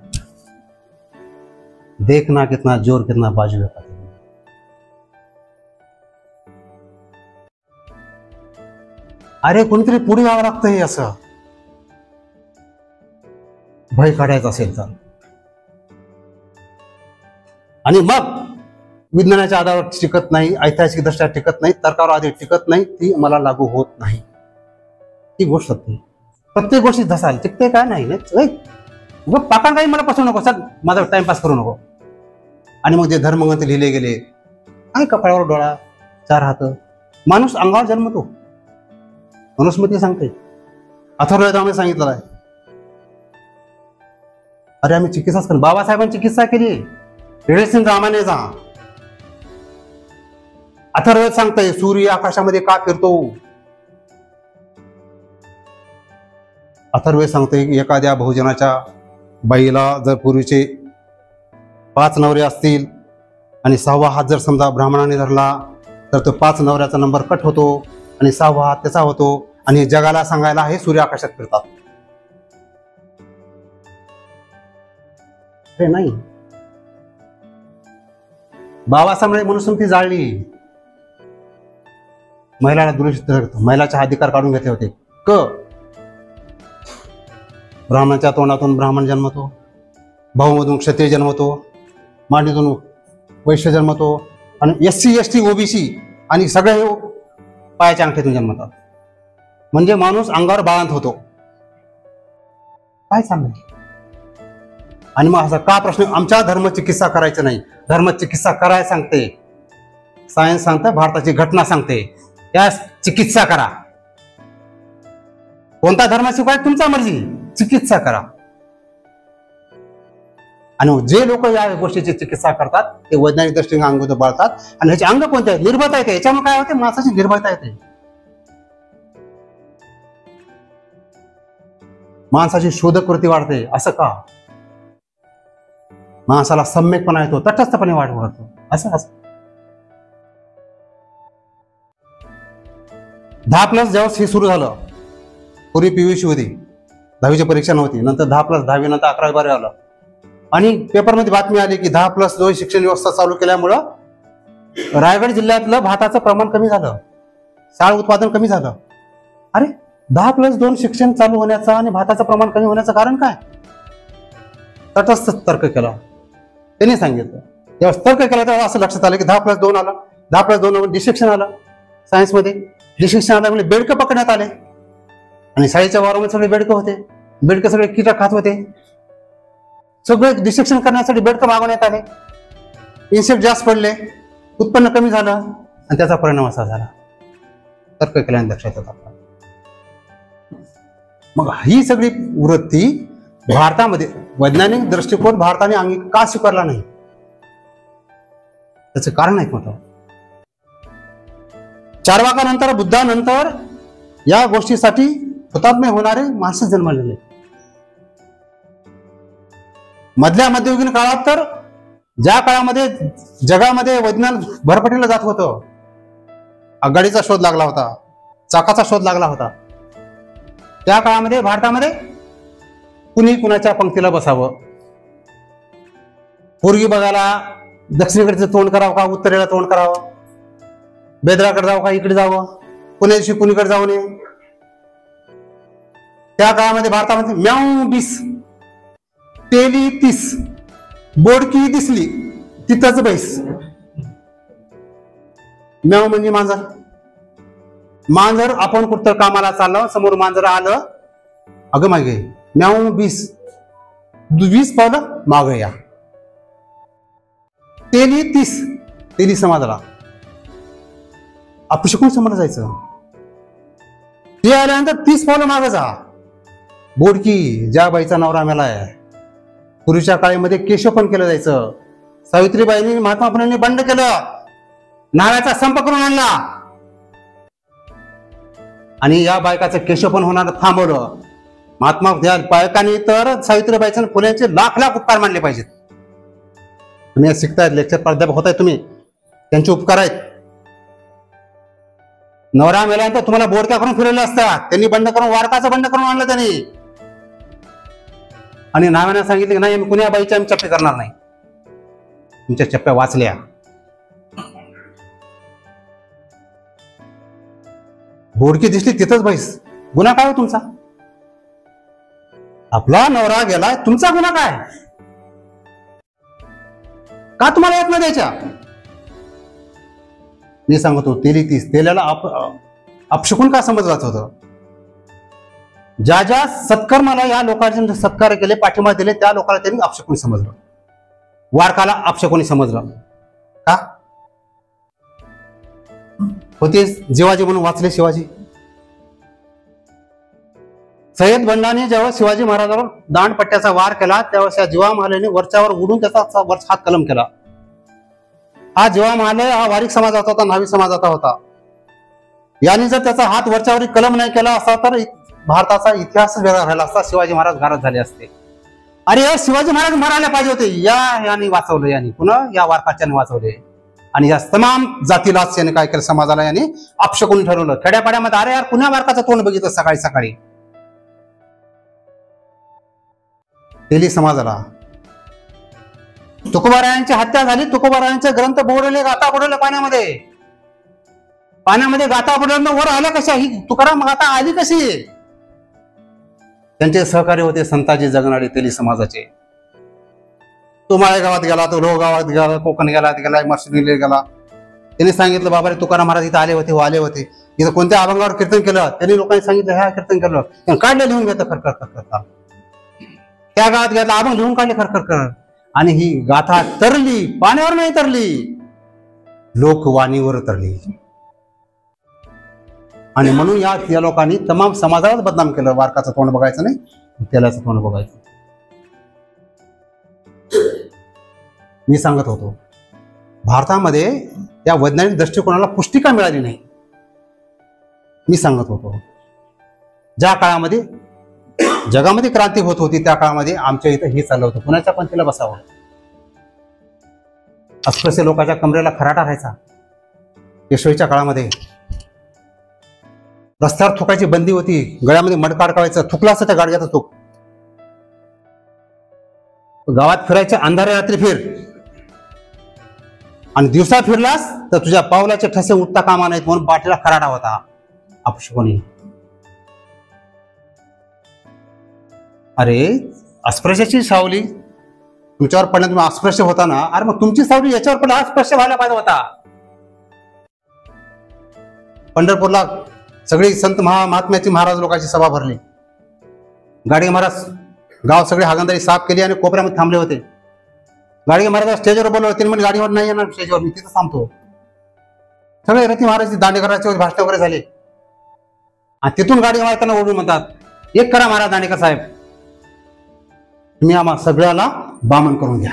देखना कितना जोर कितना बाजू है. अरे कोणीतरी पुढे यावं लागतं हे असं भय काढायचं असेल तर. आणि मग विज्ञानाच्या आधारावर टिकत नाही ऐतिहासिक दृष्ट्या टिकत नाही तर्कावर आधी टिकत नाही ती मला लागू होत नाही. ती गोष्ट प्रत्येक गोष्टी धसाल टिकते काय नाही पाकाण काही मला पसरू नको सर माझा टाइमपास करू नको. आणि मग जे धर्मग्रंथ लिहिले गेले काय कपाळावर डोळा 4 हात माणूस अंगावर जन्मतो. मनुस्मृती सांगते अथर्ववेदामध्ये सांगितलेलं आहे. अरे आम्ही चिकित्साच केली बाबासाहेबांनी चिकित्सा केली रेडिएशन रामानेचा. अथर्ववेद सांगतंय सूर्य आकाशामध्ये का फिरतो. अथर्ववेद सांगतंय एखाद्या बहुजनाच्या बाईला जर पूर्वीचे 5 नवरे असतील आणि 6वा हात जर समजा ब्राह्मणाने धरला तर तो 5 नवऱ्याचा नंबर कट होतो आणि 6वा हात त्याचा होतो आणि जगाला सांगायला हे सूर्य आकाशात फिरतात. हे नाही बाबासाहेबांनी मनुस्मृती जाळली. महिलाला दुरुस्त महिलाचे अधिकार काढून घेतले होते. ब्राह्मणाच्या तोंडातून ब्राह्मण जन्मतो भाऊमधून क्षत्रिय जन्मतो मांडीतून वैश्य जन्मतो आणि SC ST OBC आणि सगळे पायाच्या अंगठीतून जन्मतात. म्हणजे माणूस अंगावर बाळंत होतो. काय सांगणार. आणि मग असा का प्रश्न आमच्या धर्म चिकित्सा करायचं नाही. धर्म चिकित्सा करायला सांगते सायन्स सांगतं भारताची घटना सांगते त्या चिकित्सा करा. कोणता धर्म शिकवाय तुमचा मर्जी चिकित्सा करा. आणि जे लोक या गोष्टीची चिकित्सा करतात ते वैज्ञानिक दृष्टीने अंग बाळतात आणि ह्याचे अंग कोणते आहे निर्भयता येते. याच्यामुळे काय होते माणसाची निर्भयता येते. माणसाची शोधकृती वाढते. असं का माणसाला सम्यकपणा येतो तटस्थपणे वाढतो असं असं. 10+ जेव्हा हे सुरू झालं पूर्वी PUC होती 10वीची परीक्षा नव्हती नंतर 10+ 10वी नंतर 11वी 12वी आलं आणि पेपरमध्ये बातमी आली की 10+2 शिक्षण व्यवस्था चालू केल्यामुळं रायगड जिल्ह्यातलं भाताचं प्रमाण कमी झालं शाळ उत्पादन कमी झालं. अरे 10+2 शिक्षण चालू होण्याचं आणि भाताचं प्रमाण कमी होण्याचं कारण काय. तटस्थ तर्क केला त्यांनी सांगितलं. जेव्हा तर्क केला तेव्हा असं लक्षात आलं की 10+2 आलं 10+2 डिस्ट्रिक्शन आलं सायन्समध्ये डिस्ट्रिक्शन आलं म्हणजे बेडकं पकडण्यात आले आणि शाळेच्या वारामध्ये सगळे बेडकं होते. बेडकं सगळे कीटक खात होते. सगळे डिस्ट्रिक्शन करण्यासाठी बेडकं मागवण्यात आले. इन्सेक्ट जास्त पडले उत्पन्न कमी झालं आणि त्याचा परिणाम असा झाला. तर्क केल्याने लक्षात येतात. मग ही सगळी वृत्ती भारतामध्ये वैज्ञानिक दृष्टिकोन भारताने का स्वीकारला नाही त्याचं कारण आहे मोठं. चार्वाकानंतर बुद्धानंतर या गोष्टीसाठी हुतात्मे होणारे माणसं जन्मलेले. मधल्या मध्ययुगीन काळात तर ज्या काळामध्ये जगामध्ये विज्ञान भरभराटीला जात होतं आघाडीचा शोध लागला होता चाकाचा शोध लागला होता त्या काळामध्ये भारतामध्ये कुणी कुणाच्या पंक्तीला बसावं. पूर्वी बघायला दक्षिणेकडचं तोंड करावं का उत्तरेला तोंड करावं बेदराकडे जावं का इकडे जावं कुण्या दिवशी कुणीकडे जाऊ नये. त्या काळामध्ये भारतामध्ये म्याऊ 20 तेली 30 बोडकी दिसली तिथंच बैस. म्याऊ म्हणजे मांजर. मांजर आपण कुठं कामाला चाललं समोर मांजर आलं अगं मागे म्याऊ 20 पावलं माग या. तेली 30 तेली समाजाला आपण शिकून समोर जायचं. ते आल्यानंतर 30 पावलं माग जा. बोडकी ज्या बाईचा नवरा मेला आहे पूर्वीच्या काळामध्ये केशव पण केलं जायचं सावित्रीबाईंनी महात्मा फुलेंनी बंड केलं, नाव्याचा संप करून आणला आणि या बायकाचं केशव पण होणार थांबवलं. महात्मा या बायकांनी तर सावित्रीबाईंचे फुलेंचे लाख लाख उपकार मानले पाहिजेत. तुम्ही शिकतायत, लेक्चर प्राध्यापक होताय तुम्ही, त्यांचे उपकार आहेत. नवरा मेल्यानंतर तुम्हाला बोडक्या करून फिरवले असतात, त्यांनी बंड करून वारकाचं बंड करून आणलं त्यांनी. आणि नाव्याने सांगितले की नाही, मी कुण्या बाईच्या चप्पे करणार नाही. तुमच्या चप्प्या वाचल्या. बोडकी दिसली तिथंच बैस. गुन्हा काय हो तुमचा? आपला नवरा गेला, तुमचा गुन्हा काय? का तुम्हाला येत नाही द्यायच्या? मी सांगतो, तेल्याला अपशकुन का समजलं होतं? ज्या ज्या सत्कर्माला या लोकांचे सत्कार केले, पाठिंबा दिले, त्या लोकांना त्यांनी अपशकुन समजलं. वारकाला अपशकुनी समजलं का? होते जिवाजी म्हणून वाचले शिवाजी. सय्यद बंडाने जेव्हा शिवाजी महाराजांवर दांडपट्ट्याचा वार केला, तेव्हा जीवा महालेने वरच्यावर उडून त्याचा हात कलम केला. हा जीवा महाले हा वारिक समाजाचा होता, न्हावी समाजाचा होता. यांनी जर त्याचा हात वरच्यावर कलम नाही केला असता तर भारताचा इतिहास वेगळा राहिला असता, शिवाजी महाराज घरात झाले असते. अरे शिवाजी महाराज मरायला पाहिजे होते, यांनी वाचवले, यांनी पुन्हा या वारकाच्याने वाचवले. आणि या तमाम जातीलाच याने काय केलं, समाजाला यांनी अपशकुन ठरवलं. खेड्यापाड्यामध्ये अरे यार पुण्या वारकाचं तोंड बघितलं सकाळी सकाळी. तेली समाजाला तुकोबारायांची हत्या झाली, तुकोबारायांचे ग्रंथ बुडवले, गाथा बुडवल्या पाण्यामध्ये. पाण्यामध्ये गाथा बुडवल्या, वर आल्या कशा? ही तुकाराम गाथा आली कशी? त्यांचे सहकारी होते संताजी जगनाडे तेली समाजाचे. तो माळेगावात गेला, तो लोह गावात गेला, कोकण गेला, मर्शिनीला गेला. त्यांनी सांगितलं बाबा रे तुकाराम महाराज इथं आले होते, हो आले होते. इथं कोणत्या अभंगावर कीर्तन केलं? त्यांनी लोकांनी सांगितलं ह्या कीर्तन केलं, काढलं लिहून घेतलं खरखर खरखर. त्या गावात गेला, अभंग लिहून काढले खरखर कर. आणि ही गाथा तरली, पाण्यावर नाही तरली, लोकवाणीवर तरली. आणि म्हणून या लोकांनी तमाम समाजालाच बदनाम केलं. वारकाचं तोंड बघायचं नाही, तेलाचं तोंड बघायचं. मी सांगत होतो, भारतामध्ये या वैज्ञानिक दृष्टिकोनाला पुष्टी का मिळाली नाही? मी सांगत होतो, ज्या काळामध्ये जगामध्ये क्रांती होत होती त्या काळामध्ये आमच्या इथं हे चाललं होतं, कुणाच्या पंथीला बसावं. अस्पृश्य लोकांच्या कमरेला खराटा राहायचा. पेशवाईच्या काळामध्ये रस्त्यावर थुकायची बंदी होती, गळ्यामध्ये मडका अडकावायचं, थुकला असतं त्या गाडग्याचं थूक. गावात फिरायचे, अंधाऱ्या रात्री फिर, आणि दिवसा फिरलास तर तुझ्या पावलाचे ठसे उठता कामा नाहीत म्हणून बाटलीला खराटा होता अपशकुनी. अरे अस्पृश्याची सावली तुमच्यावर पडल्या, तुम्ही अस्पृश्य होता ना, अरे मग तुमची सावली याच्यावर पडला, अस्पृश्य व्हायला पाहिजे होता. पंढरपूरला सगळी संत महात्म्याची महाराज लोकांची सभा भरली. गाडगे महाराज गाव सगळे हागंदारी साफ केली आणि कोपऱ्यामध्ये थांबले होते. गाडगे महाराज स्टेजवर बोलवलं, त्यांनी म्हणजे गाडीवर नाही येणार स्टेजवर, मी तिथं थांबतो. सगळे रथी महाराज दांडेकरांचे भाषण वगैरे झाले. आणि तिथून गाडगे महाराज त्यांना ओढून म्हणतात, एक करा महाराज दांडेकर साहेब, तुम्ही आम्हा सगळ्याला बामन करून घ्या.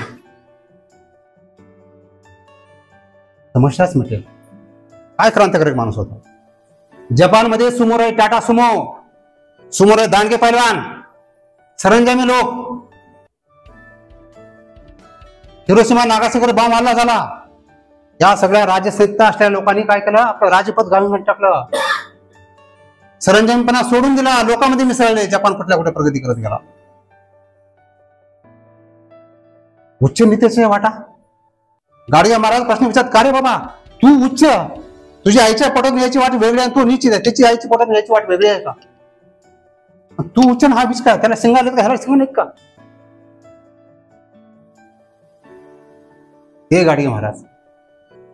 समस्याच मिटेल. काय क्रांतिकारक माणूस होता. जपानमध्ये सुमोराई टाटा सुमो, सुमोराई दांडगे पैलवान, सरंजामी लोक, हिरोशिमा नागासाकीवर बॉम्ब हल्ला झाला. या सगळ्या राजसत्ता असलेल्या लोकांनी काय केलं, आपलं राजपथ गावी टाकलं, सरंजामीपणा सोडून दिला, लोकांमध्ये मिसळले. जपान कुठल्या कुठे प्रगती करत गेला. उच्च नीतीचे वाटा. गाडगे महाराज प्रश्न विचारत, का रे बाबा तू उच्च, तुझ्या आईच्या पोटात यायची वाट वेगळी आहे, तू निश्चित आहे, त्याची आईची पोटात यायची वाट वेगळी आहे का? तू उच्च हा बीच का? त्याला सिंगाले का? ह्याला सिंग नाही का? हे गाडगे महाराज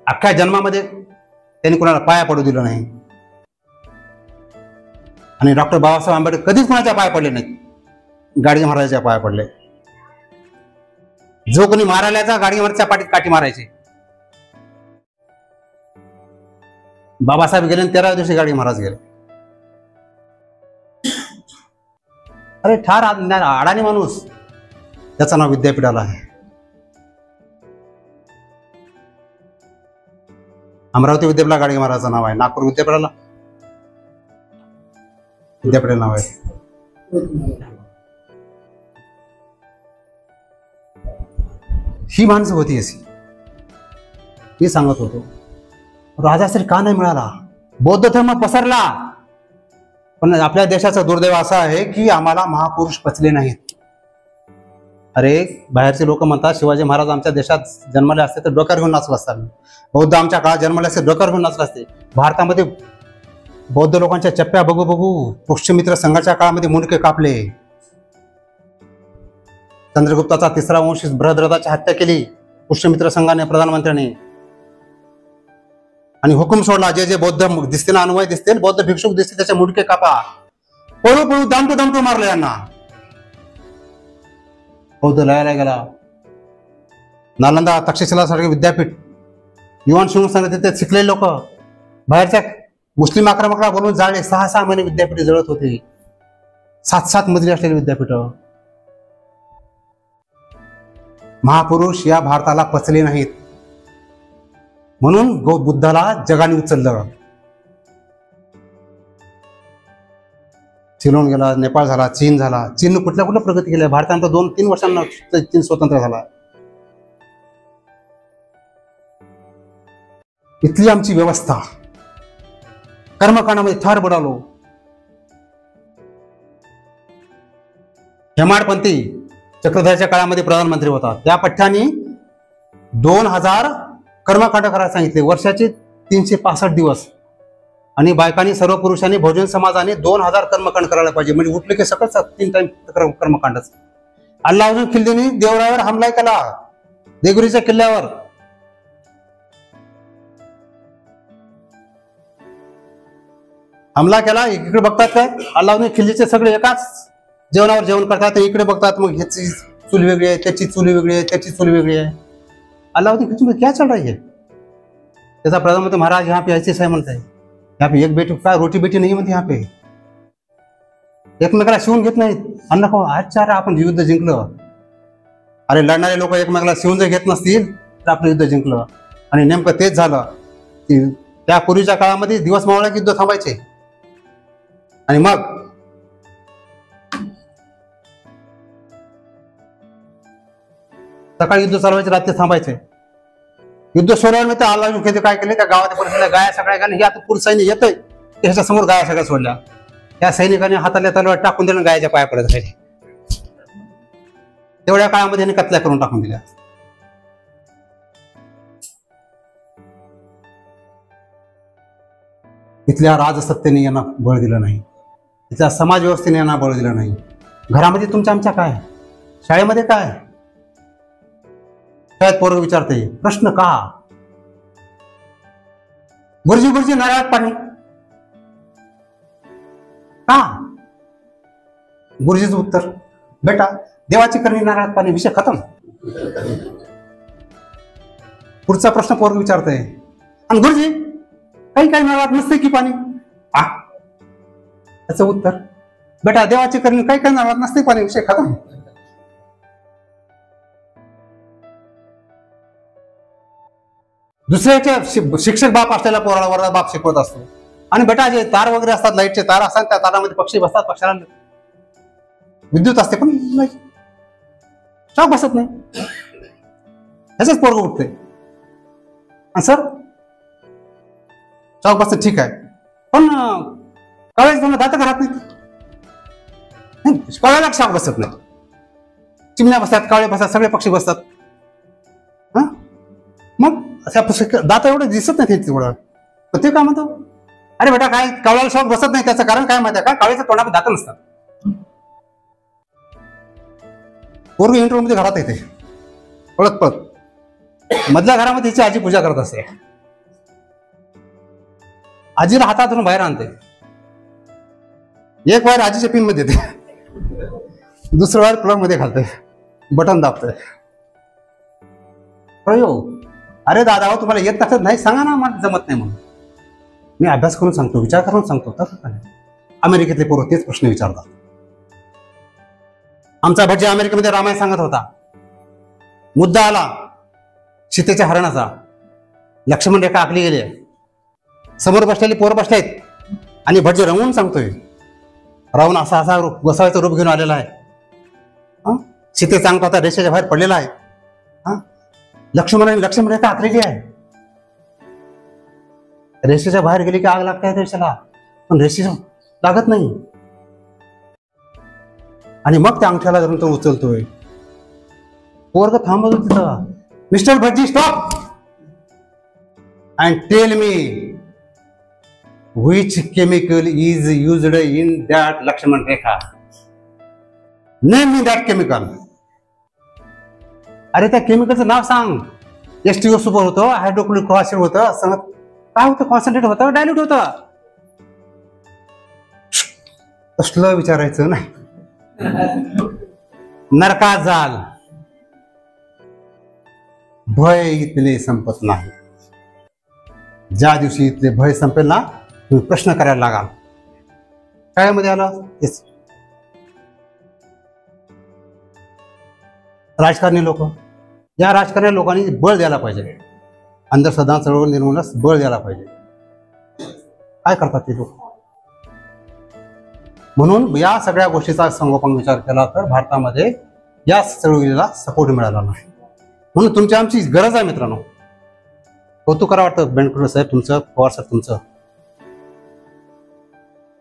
अख्ख्या जन्मामध्ये त्यांनी कोणाला पाया पडू दिलं नाही. आणि डॉक्टर बाबासाहेब आंबेडकर कधीच कोणाच्या पाया पडले नाहीत, गाडगे महाराजाच्या पाया पडले. जो कोणी मारायला गाडगे महाराजच्या पाठीत काठी मारायचे. बाबासाहेब गेले 13व्या दिवशी गाडगे महाराज गेले. अरे ठार अडाणी माणूस, त्याचं नाव विद्यापीठाला आहे. अमरावती विद्यापीठाला गाडगे महाराजांचं नाव आहे, नागपूर विद्यापीठाला नाव आहे. ही माणसं होती अशी. मी सांगत होतो राजाश्री का नाही मिळाला, बौद्ध धर्म पसरला, पण आपल्या देशाचं दुर्दैव असं आहे की आम्हाला महापुरुष पचले नाहीत. अरे बाहेरचे लोक म्हणतात शिवाजी महाराज आमच्या देशात जन्मले असते तर डोक्यावर घेऊन नाचले असतात, बौद्ध आमच्या काळात जन्मले असते डोक्यावर घेऊन नाचले असते. भारतामध्ये बौद्ध लोकांच्या चप्प्या बघू बघू पुष्यमित्र संघाच्या काळामध्ये मुंडके कापले. चंद्रगुप्ताचा तिसरा वंश बृहद्रथाची हत्या केली पुष्यमित्र संघाने, प्रधानमंत्र्यांनी, आणि हुकूम सोडला जे जे बौद्ध दिसतील अनुयायी दिसतील बौद्ध भिक्षुक दिसतील त्याचे मुंडके कापा. पळू पळू दामटू दामटू मारले यांना. बौद्ध लयाला गेला. नालंदा तक्षशिला सारखे विद्यापीठ युवान शिव संघ तिथे शिकलेले लोक बाहेरच्या मुस्लिम आक्रमकाला बोलून जाळले. 6-6 महिने विद्यापीठ जळत होते. 7-7 मजली असलेले विद्यापीठ. महापुरुष या भारताला पचले नाहीत म्हणून बुद्धाला जगाने उचललं. सिलोन गेला, नेपाळ झाला, चीन झाला. चीननं कुठल्या प्रगती केल्या. भारतानंतर 2-3 वर्षांना चीन स्वतंत्र झाला. इथली आमची व्यवस्था कर्मकांडामध्ये ठार बुडालो. हेमाडपंथी चक्रधरच्या काळामध्ये प्रधानमंत्री होता, त्या पठ्ठ्याने 2000 कर्मकांड करायला सांगितले, वर्षाचे 365 दिवस. आणि बायकांनी सर्व पुरुषांनी बहुजन समाजाने 2000 कर्मकांड करायला पाहिजे, म्हणजे उठले की सकाळच 3 टाइम कर्मकांडच. अल्लाउद्दीन खिल्जीने देवरावर हमला केला, देगुरीच्या किल्ल्यावर. हमला केला. इकडे बघतात काय अल्लाउद्दीन खिल्जीचे सगळे एकाच जेवणावर जेवण करतात, इकडे बघतात मग ह्याची चूल वेगळी आहे, त्याची चूल वेगळी आहे, त्याची चूल वेगळी आहे. अल्लाउद्दीन खिल्जी में क्या चल रहा है. त्याचा प्रधानमंत्री महाराज यहाँ पे ऐसे म्हणत आहे, यहाँ पे एक बेटी काय रोटी बेटी नाही म्हणते. यहाँ पे एकमेकाला शिवून घेत नाहीत. अन्न खाऊ आजच्या आपण युद्ध जिंकलं. अरे लढणारे लोक एकमेकाला शिवून जर घेत नसतील तर आपलं युद्ध जिंकलं. आणि नेमकं तेच झालं. त्या पूर्वीच्या काळामध्ये दिवस मावळ्या युद्ध थांबायचे आणि मग सकाळी युद्ध चालवायचे, रात्री थांबायचे. युद्ध सोडल्यानंतर अल्लाउद्दीन खिल्जी काय केले, त्या गावात परिसराला गाया सगळ्या गाणे हे आता पुरुष सैनिक येतोय त्याच्या समोर गाया सगळ्या सोडल्या. त्या सैनिकांनी हाताला तलवार टाकून दिलं, गायाच्या पाया पडत राहिले. तेवढ्या काळामध्ये यांनी कत्ल्या करून टाकून दिल्या. इथल्या राजसत्तेने यांना बळ दिलं नाही, इथल्या समाज व्यवस्थेने यांना बळ दिलं नाही. घरामध्ये तुमच्या आमच्या काय, शाळेमध्ये काय, शाळेत पोरं विचारते प्रश्न का, गुरुजी गुरुजी नारळात पाणी का. गुरुजीचं उत्तर बेटा देवाची करणी नारळात पाणी, विषय खतम. पुढचा प्रश्न पोरग विचारतंय आणि गुरुजी काही काही नारळात नसते की पाणी. त्याचं उत्तर बेटा देवाची करणी काही काही नारळात नसते पाणी, विषय खतम. दुसऱ्याच्या शिक्षक बाप असलेल्या पोराला वरला बाप शिकवत असतो. आणि बेटा जे तार वगैरे असतात, लाईटचे तार असतात, त्या तारामध्ये पक्षी बसतात, पक्षाला विद्युत असते पण शॉक बसत नाही. ह्याच पोरग उठते सर शॉक बसत, ठीक आहे पण कळायच दात घरात नाही, कळायला शॉक बसत नाही. चिमण्या बसतात, कावळे बसतात, सगळे पक्षी बसतात. हा मग दात एवढं दिसत नाही तेवढं, पण ते काय म्हणतो अरे बेटा काय कावळ्याला शॉक बसत नाही, त्याचं कारण काय माहिती आहे का, कावळ्याच्या तोंडात दात नसतात. पोरग इंटरव्ह्यू मध्ये घरात येते पळत पळत, मधल्या घरामध्ये तिची आजी पूजा करत असते. आजीला हातातून बाहेर आणते, एक वायर आजीच्या पिन मध्ये देते, दुसरं वायर प्लग मध्ये घालते, बटन दाबते. प्रयोग अरे दादा हो तुम्हाला येत नसत नाही सांगा ना, मला जमत नाही म्हणून. मी अभ्यास करून सांगतो, विचार करून सांगतो. तर अमेरिकेतले पोरं तेच प्रश्न विचारतात. आमचा भटजी अमेरिकेमध्ये रामायण सांगत होता, मुद्दा आला सीतेच्या हरणाचा, लक्ष्मण रेखा आखली गेली. समोर बसलेले पोर बसलेत आणि भटजी रंगवून सांगतोय, रावण असा असा गोसाव्याचं रूप घेऊन आलेला आहे, सीते सांगतो आता रेषेच्या बाहेर पडलेला आहे, लक्ष्मण रेखा आखलेली आहे, रेषेच्या बाहेर गेली की आग लागते रेषेला, पण रेषेच्या लागत नाही. आणि मग त्या अंगठ्याला धरून तो उचलतोय. पोरग थांबवतो तिथं, मिस्टर भटजी stop and tell me which chemical is used in that Lakshman Rekha. Name me that chemical. अरे त्या केमिकलचं नाव सांग. H2O सुपर होतं, हायड्रोक्लोरिक ॲसिड होतं, काय होतं, कॉन्सन्ट्रेट होतं, डायल्यूट होतं. असलं विचारायचं नाही. नरकात जाल, भय इथले संपत नाही. ज्या दिवशी इथले भय संपेल ना, तुम्ही प्रश्न करायला लागाल. काय आला तेच राजकारणी लोक, या राजकारणी लोकांनी बळ द्यायला पाहिजे, अंधश्रद्धा चळवळ निर्मूलनास बळ द्यायला पाहिजे. काय करतात ते लोक? म्हणून या सगळ्या गोष्टीचा संगोपन विचार केला तर भारतामध्ये या चळवळीला सपोर्ट मिळाला नाही. म्हणून तुमची आमची गरज आहे मित्रांनो. कौतुक करा वाटतं बेंडकुळे साहेब तुमचं, पवार साहेब तुमचं,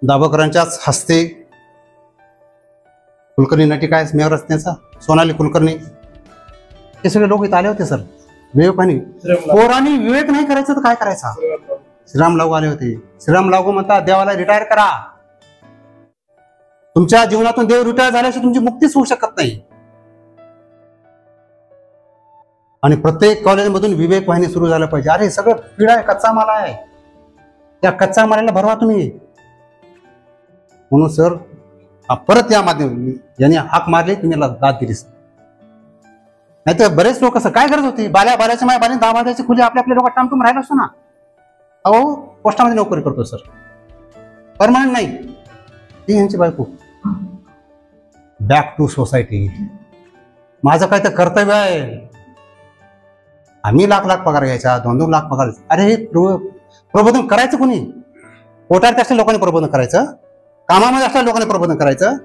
दाभोळकरांच्याच हस्ते कुलकर्णी नटी काय मेयर रचनेचा सोनाली कुलकर्णी, हे सगळे लोक इथं आले होते सर. विवेकानी पोरांनी विवेक नाही करायचं तर काय करायचा? श्रीराम लागू आले होते. श्रीराम लागू म्हणतात देवाला रिटायर करा. तुमच्या जीवनातून देव रिटायर झाल्याशिवाय तुमची मुक्तीच होऊ शकत नाही. आणि प्रत्येक कॉलेजमधून विवेक वाहिनी सुरू झालं पाहिजे. अरे सगळं पिढा आहे, कच्चा माल आहे, त्या कच्चा मालाला भरवा तुम्ही. म्हणून सर परत या माध्यम यांनी हाक मारली, तुम्ही दाद दिली. नाही तर बरेच लोक असं काय गरज होती, बाल्याच्या माय बाली दाबाद्याची खुली आपल्या लोक टामटूम राहिला असतो ना. अहो पोस्टामध्ये नोकरी करतो सर, परमनंट नाही. ती यांची बायको. Back to society. माझं काय तर कर्तव्य आहे. आम्ही लाख पगार घ्यायचा, 2-2 लाख पगार. अरे हे प्रबोधन करायचं कोणी? पोटात असल्या लोकांनी प्रबोधन करायचं, कामामध्ये असल्या लोकांनी प्रबोधन करायचं.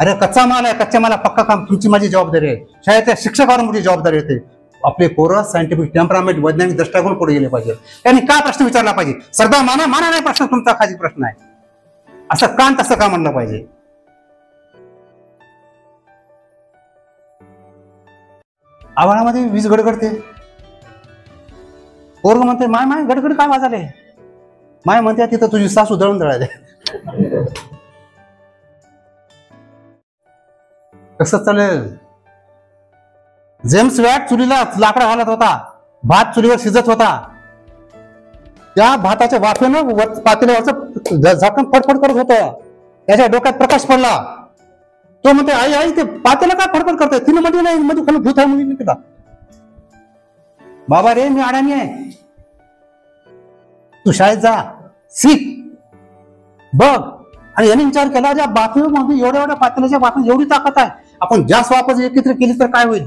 अरे कच्चा माल आहे, कच्च्या माला पक्का काम तुमची माझी जबाबदारी आहे. शाळेतल्या शिक्षकावर मोठी जबाबदारी येते. आपले पोरं सायंटिफिक टेम्परामेंट वैज्ञानिक दृष्टिकोन पुढे गेले पाहिजे. त्यांनी काय प्रश्न विचारला पाहिजे? सरदा माना नाही प्रश्न तुमचा खाली प्रश्न आहे, असं कान तसं का म्हणलं पाहिजे. आवाळामध्ये वीज गडगडते, पोरग म्हणते माय गडगड काय वाजले, माय म्हणते तिथं तुझी सासू दळून दळाले. कसं चालेल? जेम्स वॅट चुलीला लाकडा घालत होता, भात चुलीवर शिजत होता. त्या भाताच्या वाफेनं पातेल्यावरचं झाकण फडफड करत होतं. त्याच्या डोक्यात प्रकाश पडला. तो म्हणते आई ते पातेला काय फडफड करतोय? तिने म्हणजे नाही मध्ये खाली भूत आहे म्हणून तिला. बाबा रे मी अडाणी आहे, तू शाळेत जा, शिक, बघ. आणि यांनी विचार केला ज्या बातमीमध्ये एवढ्या पातेल्याच्या बातमी एवढी ताकद आहे, आपण जास्त वापर एकत्र केली तर काय होईल?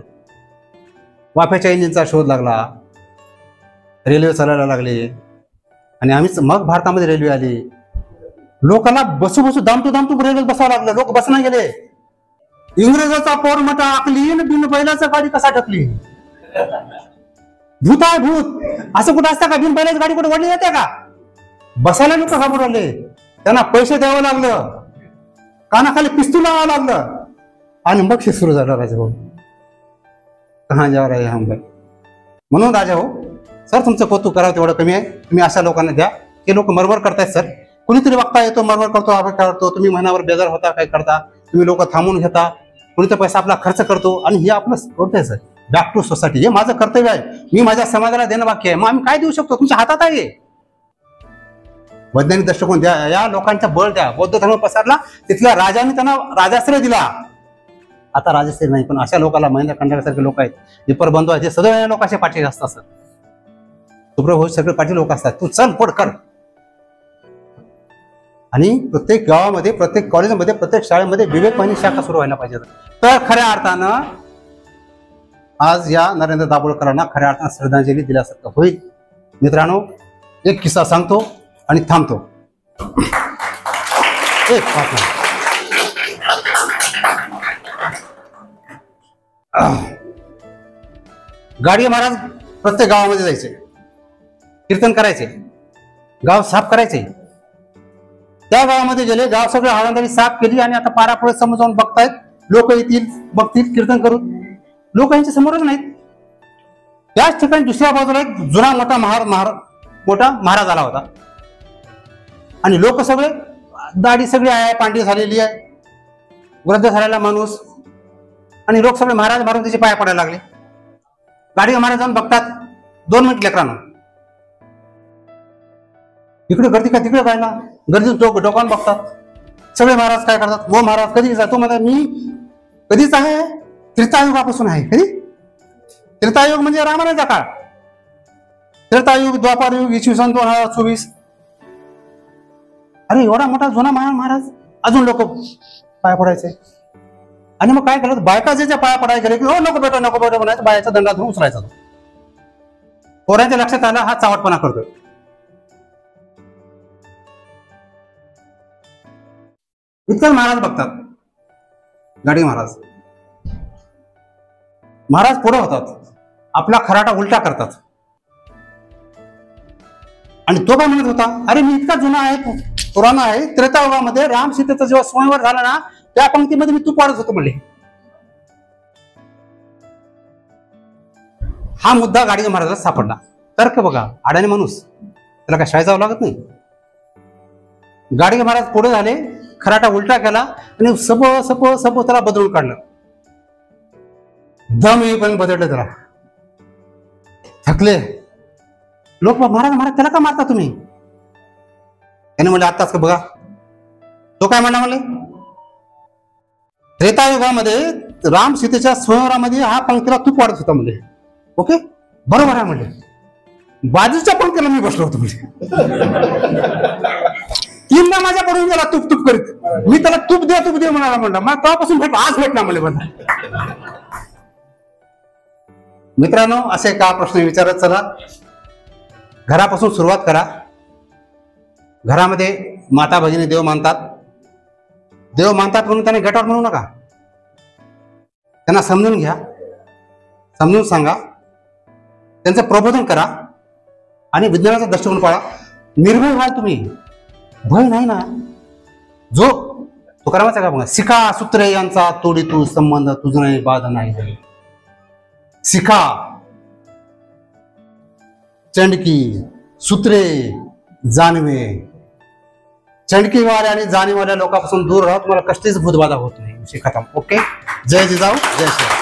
वाफ्याच्या इंजिनचा शोध लागला, रेल्वे चालायला लागले. आणि आम्ही मग भारतामध्ये रेल्वे आली. लोकांना बसू दामटू रेल्वे बसावं लागलं. लोक बसना गेले. इंग्रजाचा पोर मोठा आकली बिन बैलाचा गाडी कसा टाकली? भूत आहे भूत. असं कुठं असतं का? बिन बैलाची गाडी कुठे वडली जाते का? बसायला लोक घाबरून आले. त्यांना पैसे द्यावं लागलं, कानाखाली पिस्तूल लावावं लागलं. आणि मग हे सुरू झालं राजा भाऊ. कहा जा रहे हम भाई. म्हणून राजा भाऊ सर तुमचं कौतुक करावं तेवढं कमी आहे. तुम्ही अशा लोकांना द्या की लोक मरमर करतायत. सर कुणीतरी बघता येतो मरमर करतो, आपण करतो, तुम्ही महिनाभर बेजार होता, काय करता तुम्ही, लोक थांबून घेता, कुणी तर पैसा आपला खर्च करतो. आणि हे आपलं होतंय सर. बॅक टू सोसायटी हे माझं कर्तव्य आहे. मी माझ्या समाजाला देणं बाकी आहे. मग आम्ही काय देऊ शकतो? तुमच्या हातात आहे. वैज्ञानिक दृष्टिकोन द्या, या लोकांचा बळ द्या. बौद्ध धर्म पसरला, तिथल्या राजाने त्यांना राजाश्रय दिला. आता राजाश्रय नाही, पण अशा लोकांना महेंद्र खंडागळसारखे लोक आहेत, विपर बंधू आहेत, जे सदैव या लोकांचे पाठी असतात सर. सुप्रभू सगळे पाठी लोक असतात. तू चल पोट कर. आणि प्रत्येक गावामध्ये, प्रत्येक कॉलेजमध्ये, प्रत्येक शाळेमध्ये विवेक वाहिनी शाखा सुरू व्हायला पाहिजे. तर खऱ्या अर्थानं आज या नरेंद्र दाभोळकरांना खऱ्या अर्थानं श्रद्धांजली दिल्यासारखं होईल. मित्रांनो एक किस्सा सांगतो आणि थांबतो. एक 5 मिनिट. गाडगे महाराज प्रत्येक गावामध्ये जायचे, कीर्तन करायचे, गाव साफ करायचे. त्या गावामध्ये गेले, गाव सगळं हाळंदारी साफ केली आणि आता पारापुढे समोर जाऊन बघतायत. लोक येतील, बघतील, कीर्तन करून. लोक यांच्या समोरच नाहीत. त्याच ठिकाणी दुसऱ्या बाजूला एक जुना मोठा मोठा महाराज आला होता आणि लोक सगळे, दाढी सगळी आहे, पांढरी झालेली आहे, वृद्ध झालेला माणूस, आणि लोक सगळे महाराज मारून त्याचे पाया पडायला लागले. गाडगे महाराज जाऊन बघतात, 2 मिनिट लेकरांना, इकडे गर्दी का तिकडे पाहिला, गर्दी डोकावून बघतात. सगळे महाराज काय करतात, वो महाराज कधी जातो म्हणतात, मी कधीच आहे, त्रेतायुगापासून आहे. कधी? त्रेतायुग म्हणजे रामायणाचा काळ. त्रेतायुग, द्वापारयुग, इसवी सन 2024. अरे एवढा मोठा जुना महाराज, अजून लोक पाया पडायचे. आणि मग काय केलं, बायका ज्याच्या पाया पडायला गेले की हो नको बेटा नको बेटा म्हणायचं, बायाचा दंडा धरून उचलायचा. पोरांच्या लक्षात आला हा चावटपणा करतोय. इतकं महाराज बघतात. गाडगे महाराज पुढे होतात, आपला खराटा उलटा करतात. आणि तो काय म्हणत होता, अरे मी इतका जुना आहे, पुराणा आहे, त्रेतायुगामध्ये राम सीतेचा जेव्हा स्वयंवर झाला ना, त्या पंक्तीमध्ये मी तूप वाढत होतो म्हणले. हा मुद्दा गाडगे महाराजाला सापडला. तर्क बघा, अडाणी माणूस, त्याला काय शाळेत जावं लागत नाही. गाडगे महाराज पुढे झाले, खराटा उलटा केला आणि सप त्याला बदलून काढलं. दम येईपर्यंत बदललं त्याला. थकले लोक, महाराज त्याला का मारता तुम्ही? त्याने म्हणले आत्ताच का बघा. तो काय म्हणला म्हणले, त्रेतायुगामध्ये राम सीतेच्या स्वयंवरामध्ये हा पंक्तीला तूप वाढत होता म्हणले. ओके बरोबर आहे म्हणले. बाजूच्या पंक्तीला मी बसलो होतो म्हणजे. 3दा माझ्याकडून गेला तूप करीत. मी त्याला तूप दे म्हणाला म्हणला. मला तेव्हापासून भेटला, आज भेटला म्हणले मला. मित्रांनो, असे का प्रश्न विचारत चला. घरापासून सुरुवात करा. घरामध्ये माता भगिनी देव मानतात म्हणून त्यांनी गटावर म्हणू नका. त्यांना समजून घ्या, समजून सांगा, त्यांचं प्रबोधन करा आणि विज्ञानाचा दृष्टिकोन पाळा. निर्भय व्हा तुम्ही, भय नाही ना. जो तुकारामाचा का बघा, शिका सूत्रे यांचा तोडी तू संबंध, तुझ नाही बाध नाही. शिका, चंडकी सूत्रे जाणवे. चंडकीवाल्या आणि जाणीवाल्या लोकांपासून दूर राहा, तुम्हाला कष्टीच भूतबाधा होत नाही. खतम. ओके. जय जिजाऊ, जय श्री.